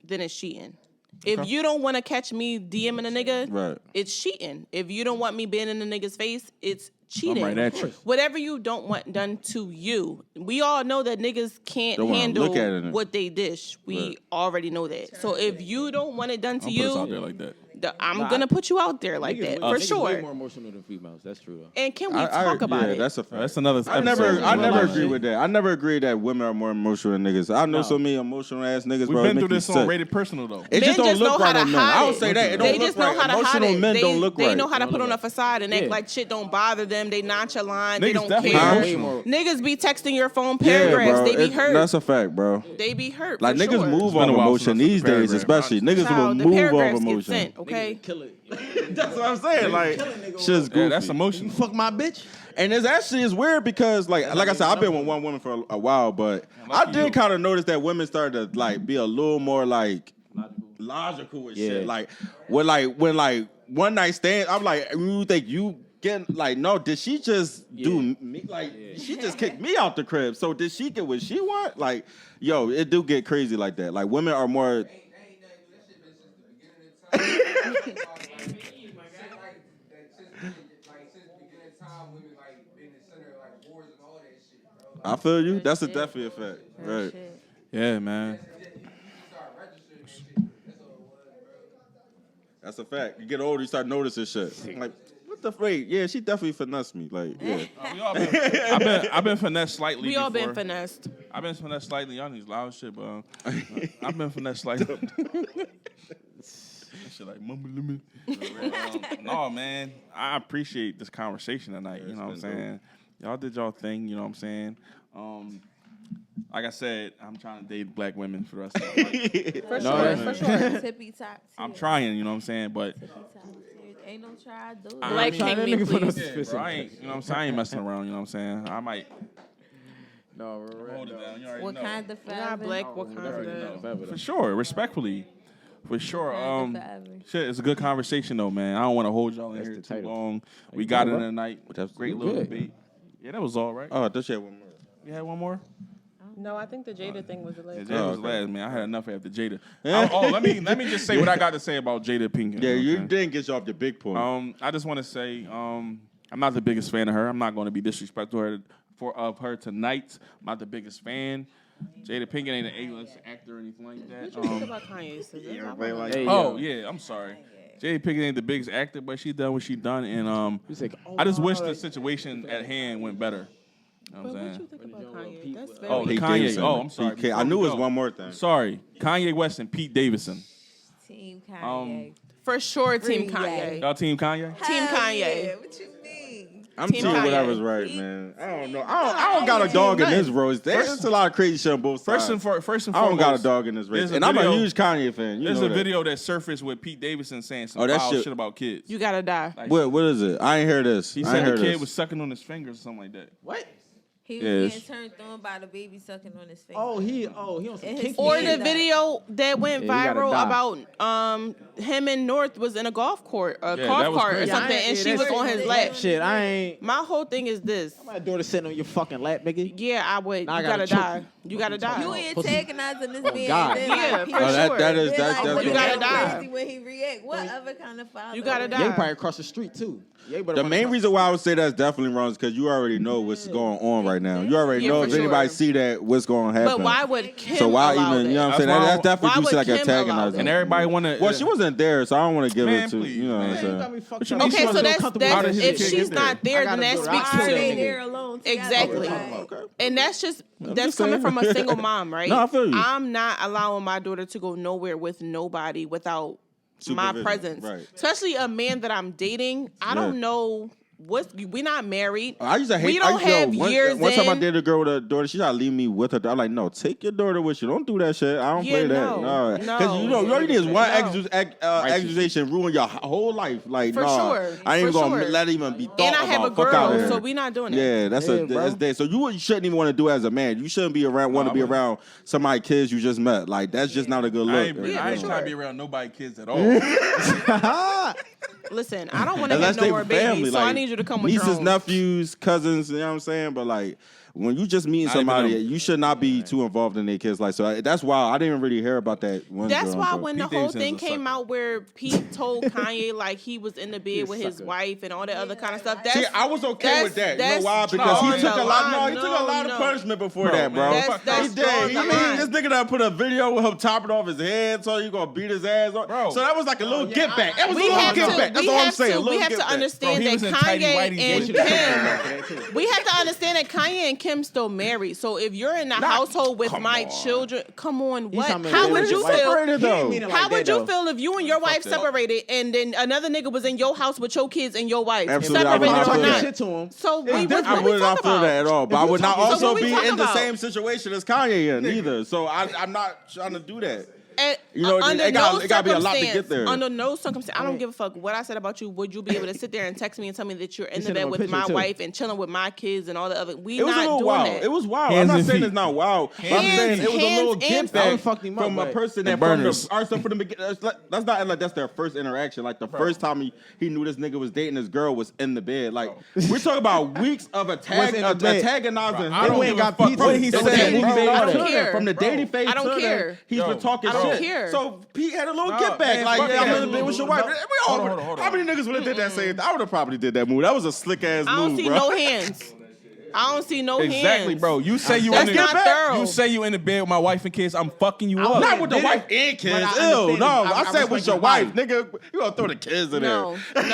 then it's cheating. If you don't want to catch me DMing a nigga, Right. it's cheating. If you don't want me being in a nigga's face, it's cheating. right at you. Whatever you don't want done to you. We all know that niggas can't Don't wanna handle look at it. what they dish. We Right. already know that. So if you don't want it done to Don't put us out there you, like that. I'm gonna put you out there like that for Niggas sure. way more emotional than females. That's true though. And can we talk about yeah, it? that's a fact. That's another. I episode. never agree with that. I never agree that women are more emotional than niggas. I know so many emotional ass niggas, We've bro. been it through make this you on sick. Rated Personal though. It Men just don't look know how right to on men. hide I don't it. say that. It don't They look just know right. how to hide Emotional it. men They, don't look they right. know how to put on a facade and act Yeah. like shit don't bother them. They nonchalant. They Niggas don't definitely care. emotional. Niggas be texting your phone Yeah, paragraphs. bro. They be hurt. That's a fact, bro. They be hurt. Like for niggas sure. move been off a while emotion since I these sent the days, paragraph, especially niggas will Child, the move off paragraphs get emotion. sent, okay? Kill it. That's what I'm saying. Like shit's goofy. Yeah, that's emotional. Fuck my bitch. And it's weird because like I said, I've been with one woman for a while, but I lucky did you. kind of notice that women started to like be a little more like logical with shit. Yeah. Like when one night stands, I'm like, you think you getting like no? Did she just do me like? She just kicked me out the crib. So did she get what she want? Like, yo, it do get crazy like that. Like women are more. I feel you. That's definitely a fact. Right. Shit. Yeah, man. That's a fact. You get older, you start noticing shit. Like, what the freak? Yeah, she definitely finessed me. Like, yeah. We all I've been finessed slightly. We all been before. finessed. I've been finessed slightly. Y'all niggas loud shit, but I've been finessed slightly. That shit like mumble me. No, man. I appreciate this conversation tonight. You know what I'm saying? Y'all did y'all thing. You know what I'm saying? Like I said, I'm trying to date black women for the rest of my life. For No, sure, for sure. Tippy top. I'm trying. You know what I'm saying? But Tippy top. Tier. Ain't no try, do it. Black King me, please. bro, I ain't. You know what I'm saying? I ain't messing around. You know what I'm saying? I might No, hold it down. You already What know. kind of Not forever? black Wakanda. For sure, respectfully. For sure. Forever, forever. Shit, it's a good conversation though, man. I don't want to hold y'all in here the too title. long. We got it in the night. That's Great you little good. debate. Yeah, that was all right. Oh, I thought you had one more. You had one more? No, I think the Jada thing was the Yeah, last. Jada was last, man. I had enough after Jada. Let me just say what I got to say about Jada Pinkett. Yeah, you okay? didn't get you off the big point. I just want to say I'm not the biggest fan of her. I'm not going to be disrespectful of her tonight. I'm not the biggest fan. Jada Pinkett ain't an A-list actor or anything like that. What you think about Kanye? I'm sorry. Jada Pinkett ain't the biggest actor, but she done what she done, and I just wish the situation at hand went better. You know what I'm What saying? you think about Kanye? That's very. Oh, Pete Kanye. Davidson. Oh, I'm sorry. I knew it was one more thing. Sorry, Kanye West and Pete Davidson. Team Kanye. For sure, Team Free Kanye. Ye. Y'all team Kanye? Team Hell Kanye. yeah, what you mean? I'm Team team Kanye. whatever's right, man. I don't know. I don't got a dog in this roast. There's a lot of crazy shit on both sides. First and I don't foremost, got a dog in this race. there's a And I'm a video- huge Kanye fan. You There's know a that. video that surfaced with Pete Davidson saying some Oh, that foul shit- shit about kids. You gotta die. Like, What is it? I ain't hear this. he I said ain't the heard kid this. was sucking on his fingers or something like that. What? He was Yes. getting turned on by the baby sucking on his face. He on some And his kinky Or Yeah. the shit. video that went Yeah, you gotta viral die. about him and North was in a golf court, that golf was cart or crazy. something, Yeah, I ain't- and yeah, she was that's on his crazy. lap. Shit, I ain't. My whole thing is this. My daughter sitting on your fucking lap, nigga. Yeah, I would. Now I You gotta gotta choke die. you. You gotta die. You antagonizing this man. God. Then, Yeah, like, for people- sure. that is then, that's like, You you gotta go die. crazy when he react. What other kind of father? You gotta would- die. Yeah, probably across the street too. Yeah, the main reason why I would say that's definitely wrong is because you already know what's going on right now. You already Yeah, know for if anybody sure. see that, what's going to happen. But why would Kim So why allow even, that? you know what I'm saying? That's why That's definitely why you see would like Kim allow antagonizing. that? And everybody want to. Well, she wasn't there, so I don't want to give Man, it to, please, you know what I'm man. saying? got me fucked you up. mean? Okay, She so wasn't that's comfortable. How did his if kid she's get there? not there, I then gotta that do it. speaks I to killed that Stay nigga. there alone. together, Exactly. like- Okay. And that's just just coming saying. from a single mom, right? No, I feel you. I'm not allowing my daughter to go nowhere with nobody without my Supervision, presence. right. Especially a man that I'm dating. I don't know we're not married. I used to hate. We don't have years One time I in. dated a girl with a daughter. She tried to leave me with her. I'm like, no, take your daughter with you. Don't do that shit. I don't Yeah, play that. no, Because you no. know, all you need is one No. accusation ruin your whole life. Like, For no, sure, I ain't for even gonna sure. let it even be thought And I have a about. Fuck out girl, here. so we not doing it. Yeah, that's Yeah, bro. that's dead. So you shouldn't even want to do it as a man. You shouldn't be around. Want to be around somebody kids you just met. Like that's just not a good I look. ain't, Yeah, I ain't for trying to sure. be around nobody kids at all. Listen, I don't want to Unless have no they more family, babies, so like I need you to come with your nieces, own. nephews, cousins. You know what I'm saying? But like when you just meeting Not even somebody, them. you should not be too involved in their kids' life. So that's why I didn't really hear about that. One That's girl, why but when Pete the whole Davidson's thing a came sucker. out where Pete told Kanye like he was in the bed with his sucker. wife and all that other kind of stuff. That's, See, I was okay with that. You know that's why? Because drawing he took the a lot. No, line. he took a lot of No. punishment before Bro, that, bro. man, That's He did. drawing He the mean, line. this nigga done put a video with him chopping off his head, so you gonna beat his ass. Bro. So that was like a little get back. That was a We little have get to. back. That's We all I'm have saying. to. A We little have get to back. understand Bro, he was that in tighty Kanye whities and with Kim. We have to understand that Kanye and Kim still married. So if you're in the household with my children, come on, what? talking about How they would was you separated, feel? though. mean it How like would that, you though. feel if you and your wife that. separated and then another nigga was in your house with your kids and your wife Absolutely, I would separated not or feel not? that. Shit to him. So we I what we would not talk feel about? that at all. But I would not So what also we be talking in the about? same situation as Kanye in either. So I'm not trying to do that. And You know, under it gotta be a lot to circumstance- get there. Under no circumstance, I don't give a fuck what I said about you. Would you be able to sit there and text me and tell me that you're in the sent bed him a with picture, my too. wife and chilling with my kids and all the other? We It was a not little doing wild. that. It was wild. Hands I'm not and saying feet. it's not wild. I'm Hands- saying it was a little hands and get feet. back fucked him up, from a but- person And that from the burners. from the beginning. That's not like that's their first interaction. Like the first time he knew this nigga was dating this girl was in the bed. Like we're talking about weeks of Was in the bed. antagonizing. I don't him. give a fuck From what he the said. dating I phase don't to care. From the dating phase I don't to care. that, he's been talking I don't shit. care. So Pete had a little Nah, get back. man, Like fuck yeah, I'm that. in the bed with your wife. We all. Hold on. How many niggas would have did that same? I would have probably did that move. That was a slick ass I don't move, see bro. no hands. I don't see no hands. Exactly, bro. You say you That's in the not thorough. You say you in the bed with my wife and kids. I'm fucking you up. Not with the did wife it, and kids. but I Ew, understand no. it. I I said with respect your his wife, wife. nigga. You gonna throw the kids in No, there? no.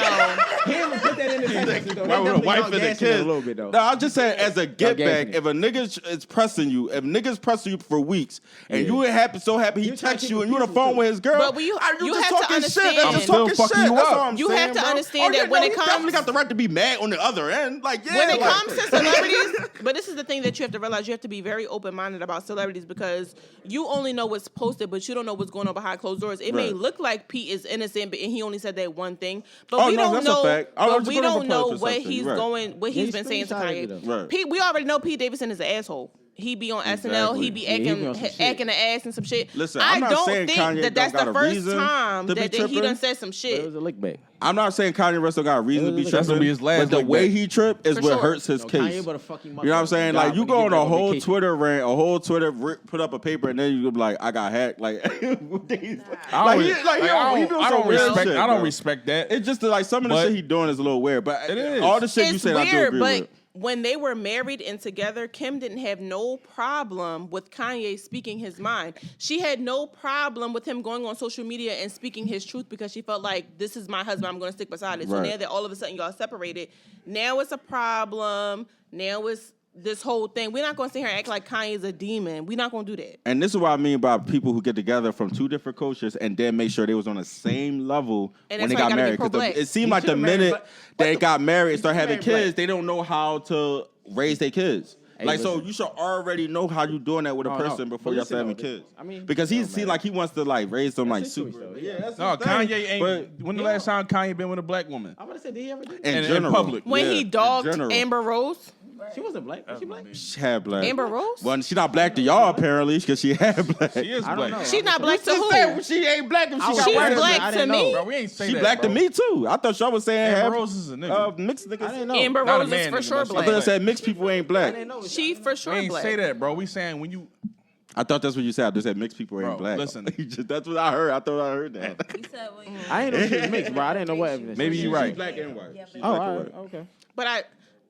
Him put that in the sentence, though. Why with a Definitely wife and the gassing it kids? a little bit though. No, I'm just saying as a get gassing back. it. If a nigga is pressing you, if niggas pressing you for weeks, and you ain't so happy he You trying to texts keep you it and you on the peaceful, phone too. with his girl. But you just have to talking shit. understand- That's I'm just still talking fucking shit. you That's up. all I'm You saying, have to bro. understand Oh, that when he it comes- definitely got the right to be mad on the other end. Like yeah, When it like- comes to celebrities, but this is the thing that you have to realize, you have to be very open-minded about celebrities because you only know what's posted, but you don't know what's going on behind closed doors. It may Right. look like Pete is innocent, but and he only said that one thing, but Oh, we no, don't that's a know. fact. I was But just we gonna don't reply know to what something. he's Right. going, what he's he been saying to screenshotted Kanye. it, Right. Pete, we already know Pete Davidson is an asshole. he be on SNL, Exactly. he be Yeah, he be on some shit. acting the ass and some shit. Listen, I I'm not don't saying think Kanye that don't that's got the a first reason time to be that he tripping. done said some It shit. was a lick back. I'm not saying Kanye West don't got a reason to be That's tripping. gonna be his last but the lick way back. he trip is For what sure. hurts his case. Kanye better fuck him up. You know what I'm saying? God, Like you when he go get on back a whole vacation. Twitter rant, a whole Twitter put up a paper, and then you be like, I got hacked. Like, I don't weird respect. shit, I don't bro. respect that. It's just like some of the But- shit he doing is a little weird. But It is. all the shit you It's said, I do weird, agree but with. when they were married and together, Kim didn't have no problem with Kanye speaking his mind. She had no problem with him going on social media and speaking his truth because she felt like, this is my husband, I'm going to stick beside it. So Right. now that all of a sudden y'all separated, now it's a problem. Now it's this whole thing. We're not going to sit here and act like Kanye's a demon. We're not going to do that. And this is what I mean by people who get together from two different cultures and then make sure they was on the same level And when that's they why got you gotta married. be pro-black. It seemed He like the should've married minute black. they got married and started having should've married kids, they don't know how to raise their kids. Hey, Like, so listen. you should already know how you doing that with a No, no. person before But y'all start listen, having though, kids. I mean, because he it don't seems matter. like he wants to like raise them like his choice, super. though, Yeah, yeah. that's No, his thing. Kanye ain't. But When the last time Kanye been with a black woman? I'm gonna say, did he ever do that? in in general, public. When yeah, he in dogged general. Amber Rose, She wasn't black. Was she black? She had black. Amber Rose? Well, she not black to y'all apparently because she had black. She is I don't black. know. she's not black to Just who? say she ain't black if she got She's white. I black to didn't know. me. Bro, we ain't say She that, black bro. to me too. I thought y'all was saying Amber half, Rose is a nigga. mixed niggas. I didn't know. Amber Not a Rose is man for nigga, sure but she I thought black. it said mixed people ain't I black. didn't know. She for We sure ain't black. say that, bro. We saying when you. I thought that's what you said. I just said mixed people ain't Bro, black. listen. That's what I heard. I thought I heard that. You said when you I didn't know she was mixed, bro. I didn't know what evidence. Maybe you right. She's black and white. She's Oh, black all and right. white. Okay. But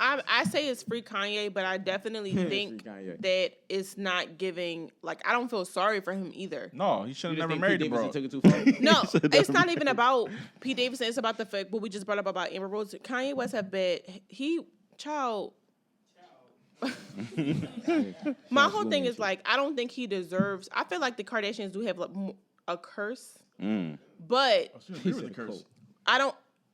I say it's free Kanye, but I definitely think Free Kanye. that it's not giving. Like, I don't feel sorry for him either. No, he should You have just never think Pete married the bro. Davidson took it too far? No, it's not even about Pete Davidson. It's about the fact what we just brought up about Amber Rose. Kanye West have bad. My whole thing is like, I don't think he deserves. I feel like the Kardashians do have like a curse, but You agree with the curse.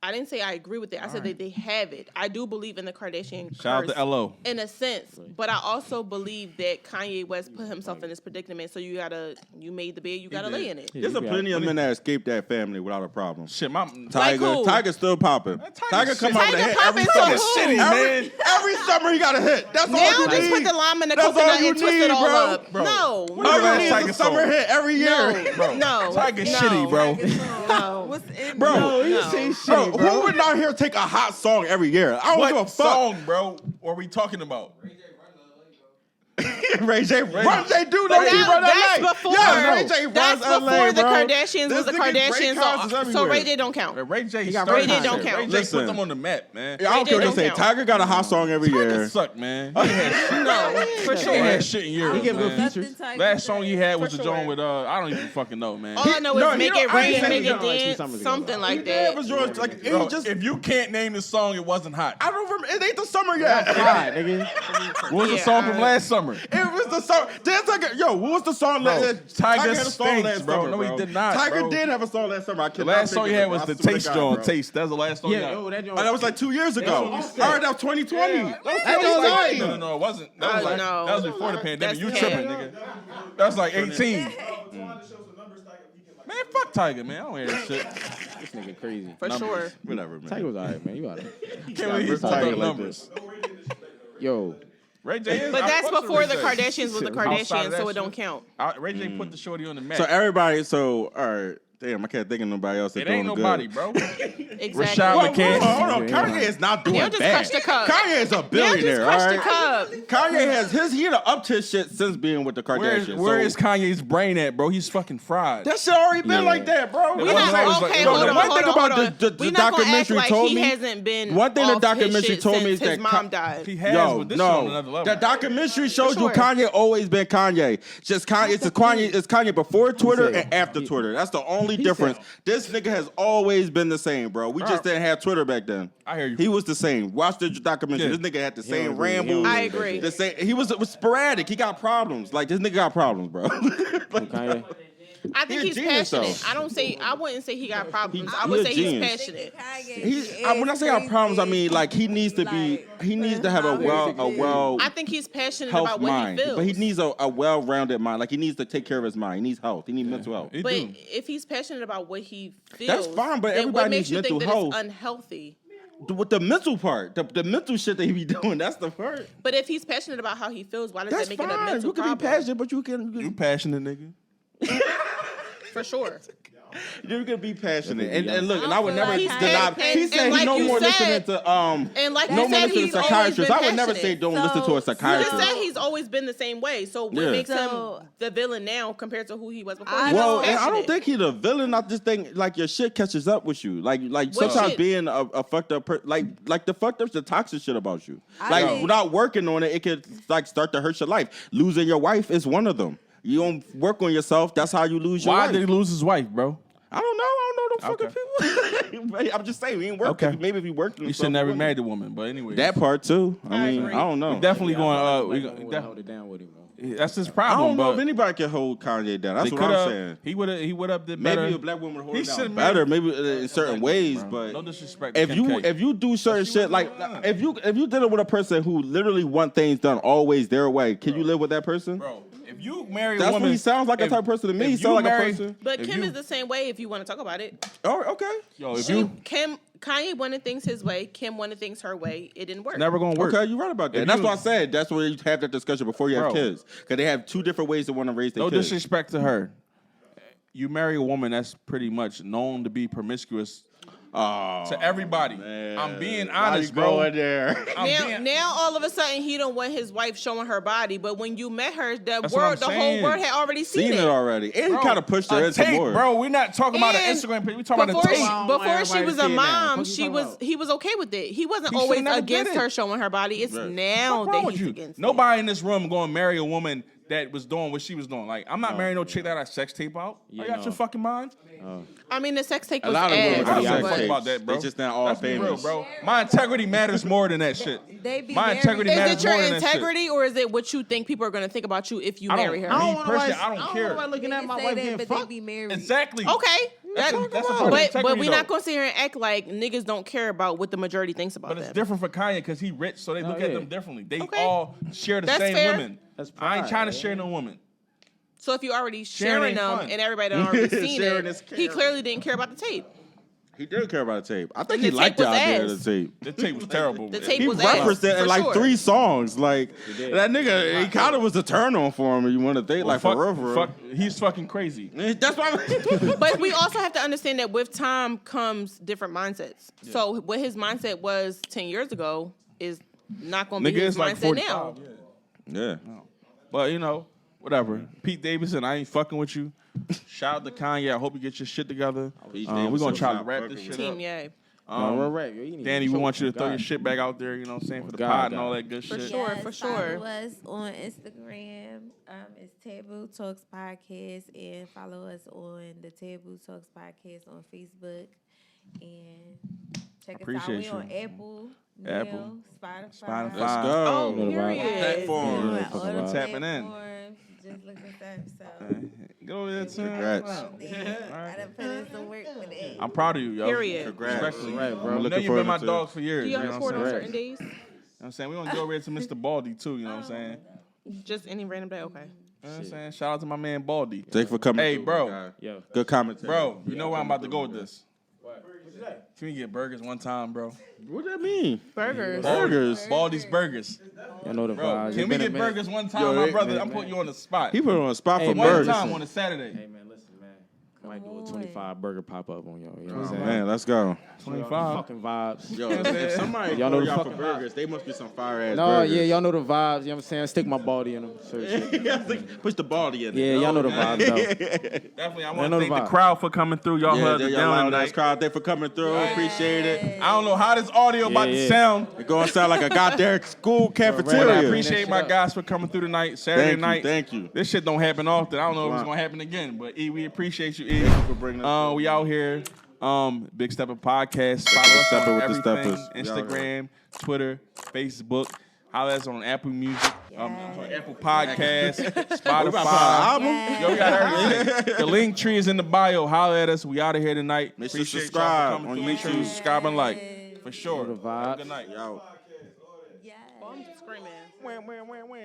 I didn't say I agree with it. I said that they have it. I do believe in the Kardashian Shout curse out to LO. in a sense, but I also believe that Kanye West put himself in this predicament. So you made the bed, you gotta lay in it. There's a plenty of men that escaped that family without a problem. Shit, my Tiger, who? Tiger's still popping. Tiger come shit. out with a Tiger hit popping, every so summer. who? Shitty, man. Every summer he got a hit. That's all Now you just need. put the lime and the That's all coconut you and twist need, it all bro. up. Bro. No, All you Last need is Tiger a summer song? hit every year. Bro, no. Tiger's no. shitty, bro. No. what's in Bro, No. You say shitty, Bro, bro. who would not here take a hot song every year? I don't give a What fuck. song, bro? Are we talking about? Ray J do But that. He now run that's LA. before. Yeah, Ray J That's runs before LA, the bro. Kardashians This was the nigga break Kardashians. concerts So everywhere. Ray J don't count. Ray J got started Ray J shit. don't count. Ray J Listen. put them on the map, man. Yeah, I don't care what don't they say. count. Tiger got a hot song every year. Suck, man. He ain't had shit. No, for He ain't had sure. shit in years, He give good man. features. Last song he had was For the sure. joint with I don't even fucking know, man. All I know No, is he make don't- it I ain't rain, saying make he it don't like 2 dance, summers ago, something though. like Yeah, that. it was yours. Like, Bro, he just. if you can't name the song, it wasn't hot. I don't remember. It ain't the summer yet. Right, nigga. What was the Yeah, song from alright. last summer? It was the song. Dance like yo. What was the song? Bro, Tiger had a song stinks, last bro. summer, No, he did not, Tiger bro. did have a song last summer. I The cannot last think song he of had it, was I the swear to Taste God, joint. bro. Taste. That's the last song. he Yeah, had. yo, that joint. Oh, that was like 2 years ago. what we All said. right, that was 2020. That was That was alright. No, it wasn't. That was like no. that was before the pandemic. That's You the tripping, hand. nigga? That was like 18. Man, fuck Tiger, man. I don't hear that shit. This nigga crazy. For sure. Whatever, man. Tiger was alright, man. You alright. Can't believe he pulled Tiger up like numbers. Yo, Ray J is. But I that's fucks with before Ray the J. Kardashians was the Outside of Kardashians, that so it shit. don't count. Ray J put the shorty on the map. So everybody, all right. Damn, I can't think of nobody else that It ain't doing nobody, good. bro. Exactly. Rashad Hold McCants. on. Kanye is not doing They'll just bad. crush the cup. Kanye is a They'll billionaire, just all crush the right? cup. Kanye has he done up to his shit since being with the Kardashians. Where So is Kanye's brain at, bro? He's fucking fried. that shit already been like that, bro? We It wasn't not always like- okay. Yo, Hold the on, one hold thing on, about hold on. the We not gonna act documentary like told he me- hasn't been one thing the off his documentary shit told me since is his that mom died. He has, Yo, but this shit on another no. level. The documentary shows you sure. Kanye always been Kanye. Just Kanye, it's Kanye before Twitter said- and after Twitter. That's the only he difference. said- This nigga has always been the same, bro. We just didn't have Twitter back then. I hear you. He was the same. Watch the documentary. Yeah. This nigga had the don't same agree. He don't rambles. I agree. The same. He was sporadic. He got problems. Like this nigga got problems, bro. Like, Kanye. I think He a he's genius, passionate. though. I wouldn't say he got problems. I he would a say genius. he's passionate. when I say got problems, I mean like he needs to be. He needs to have a well I think he's passionate health about what mind. he feels. But he needs a well-rounded mind. Like he needs to take care of his mind. He needs health. He needs mental health. He But do. if he's passionate about what he feels, That's fine, but then everybody what makes needs you think mental that health. it's unhealthy? with the mental part, the mental shit that he be doing. That's the part. But if he's passionate about how he feels, why does That's that make it a fine. mental You can problem? be passionate, but you can. You passionate, nigga. For sure. You can be passionate, and look, and I would I never feel deny. like He said and he like no you more said- listening to And like no you more said, listening to he's always psychiatrists. been I would never say passionate. don't listen to a You just psychiatrist. said he's always been the same way. So what Yeah. makes So- him the villain now compared to who he was before? I He was Well, don't- and I don't passionate. think he's a villain. I just think like your shit catches up with you. Like What sometimes shit? being a fucked up like the fucked up, the toxic shit about you. I Like think- without working on it, it could like start to hurt your life. Losing your wife is one of them. You don't work on yourself. That's how you lose your Why wife. did he lose his wife, bro? I don't know. I don't know them fucking people. I'm just saying he ain't working. Okay. Maybe if he worked, on He himself, should never wouldn't. married a woman, but anyway. That part too. I mean, agree. I don't know. Definitely going. Hold it down with him, though. That's his I problem. don't know but if anybody can hold Kanye down. That's they what I'm coulda- saying. He would have did better. Maybe a black woman hold He it down should've better, married- maybe in certain ways, but No disrespect. to if Kim you K. if you do certain shit like if you dealing with a person who literally want things done always their way, can you live with that person? bro, if you marry a That's woman, what he sounds like a if- type of person to me. if He you sound like marry- a person. But if Kim you- is the same way if you want to talk about it. Oh, okay. Yo, if you Kanye wanted things his way. Kim wanted things her way. It didn't work. never gonna work. Okay, you're right about that. If And that's you- why I said that's where you have that discussion before you have Bro. kids, because they have two different ways to want to raise their No kids. disrespect to her. You marry a woman that's pretty much known to be promiscuous Oh, to everybody. man. I'm being Why honest, you bro. going there? Now all of a sudden he don't want his wife showing her body, but when you met her, That's what I'm the whole saying. world had already Seen it already, and he Bro, kind of pushed her a into tape, more. bro. We're not talking about an And Instagram page. We're talking about Before a she, tape. before she was a mom, What you talking about? he was okay with it. He wasn't He always should've never against did it. her showing her body. It's Right. now What's wrong that with he's you? against it. Nobody in this room going to marry a woman that was doing what she was doing. Like, I'm not marrying no chick that I sex tape out. Yeah, you got no. your fucking mind? I mean, the sex tape A was lot of women ass. I don't Yeah, give a but- fuck tapes. about that, bro. They just not all Let's be real, famous. bro. My integrity matters more than that shit. They be My married. integrity Is matters it your more than that shit. integrity or is it what you think people are going to think about you if you I don't- marry her? I don't- Me Me personally, personally, I don't care. nobody looking at Niggas my say wife that, getting but fucked. they be married. Exactly. Okay. That's a part of But integrity, we're not though. going to sit here and act like niggas don't care about what the majority thinks about But it's them. different for Kanye because he rich, so they look at yeah. them differently. They Okay. all share the That's same fair. women. That's I ain't pride, trying to man. share no woman. So if you already Sharing sharing ain't them fun. and everybody done already seen Sharing it, is he caring. clearly didn't care about the tape. He did care about the tape. I think And he the liked tape the was idea ass. of the tape. The tape was terrible. The tape He was referenced ass, it in for like sure. 3 songs. Like did. that nigga, he kind of was a turn on for him. You want to think Well, like for real. fuck, he's fucking crazy. That's why. But we also have to understand that with time comes different mindsets. So what his mindset was 10 years ago is not going to be Nigga his is like mindset now. 45. Yeah. But, you know, whatever. Pete Davidson, I ain't fucking with you. Shout out to Kanye. I hope you get your shit together. Pete We're Davidson going to try to not wrap fucking this with shit Team, up. yeah. Danny, we want you to throw your God. shit back out there, you know what I'm saying, for the God, pod and God. all that good For shit. sure. Yes, sure. Follow us on Instagram. It's Taboo Talks Podcast, and follow us on the Taboo Talks Podcast on Facebook. And check us out. Appreciate We you. on Apple, Apple, Mail, Spotify. Spotify. Let's go. Oh, Know the vibe. period. Platform. We're on Yeah, all the fucking tapping in. platforms. Just look us up. So Go over there, too. Congrats. I done put in some work for that. I'm proud of you, yo. Period. Congrats. Respectfully. Right, bro. I know Looking you've been my forward to dog for years. Do You y'all know what record I'm on saying? certain days? You know what I'm saying? We're going to go over to Mr. Baldy, too, you know what I'm saying? Just any random day? Okay. You know what I'm saying? Shout out to my man Baldy. Thanks for coming. Hey, through, bro. my guy. Yo. Good commentary. Bro, you know where I'm about to go with this. Can we get burgers one time, bro? What that mean? Burgers. Burgers. Baldy's Burgers. Y'all know the Bro, vibes. can It's we been a get minute. burgers one time, Yo, my hey, brother? man, I'm putting you on the spot. He put it on a spot Hey, for man. One burgers. time on a Saturday. Hey, man, listen, man. Might do a 25 burger pop up on y'all. You know what I'm saying? Man, let's go. 25. Fucking vibes. Yo, if somebody Y'all know call the y'all for fucking burgers, they must be some fire ass No, burgers. yeah, y'all know the vibes. You know what I'm saying? Stick my baldy in them. So shit. Push the baldy in. Yeah, y'all know the vibes, though. Definitely, I know want to the thank the vibe. crowd for coming through. Y'all Yeah, heard the y'all down loud ass tonight. crowd. Thanks for coming through. Appreciate it. I don't know how this audio about to yeah. sound. It's gonna sound like a goddamn school But I cafeteria. appreciate my guys for coming through tonight. Saturday night. Thank you. This shit don't happen often. I don't know if it's Wow. gonna happen again. But E, we appreciate you, E. for bringing us We out here. Big Stepper Podcast. Follow us Stepper on with the everything. Steppers. We out Instagram, Twitter, Facebook. Holla at us on Apple Music. I'm sorry, Apple Podcasts, Spotify. Yes. Yo, we got everything. The link tree is in the bio. Holla at us. We out of here tonight. Make sure you Appreciate subscribe y'all for coming on through. Make sure you YouTube. subscribe and like. For sure. The vibe. Good night. Yo. Yes. I'm screaming. Wah, wah, wah, wah.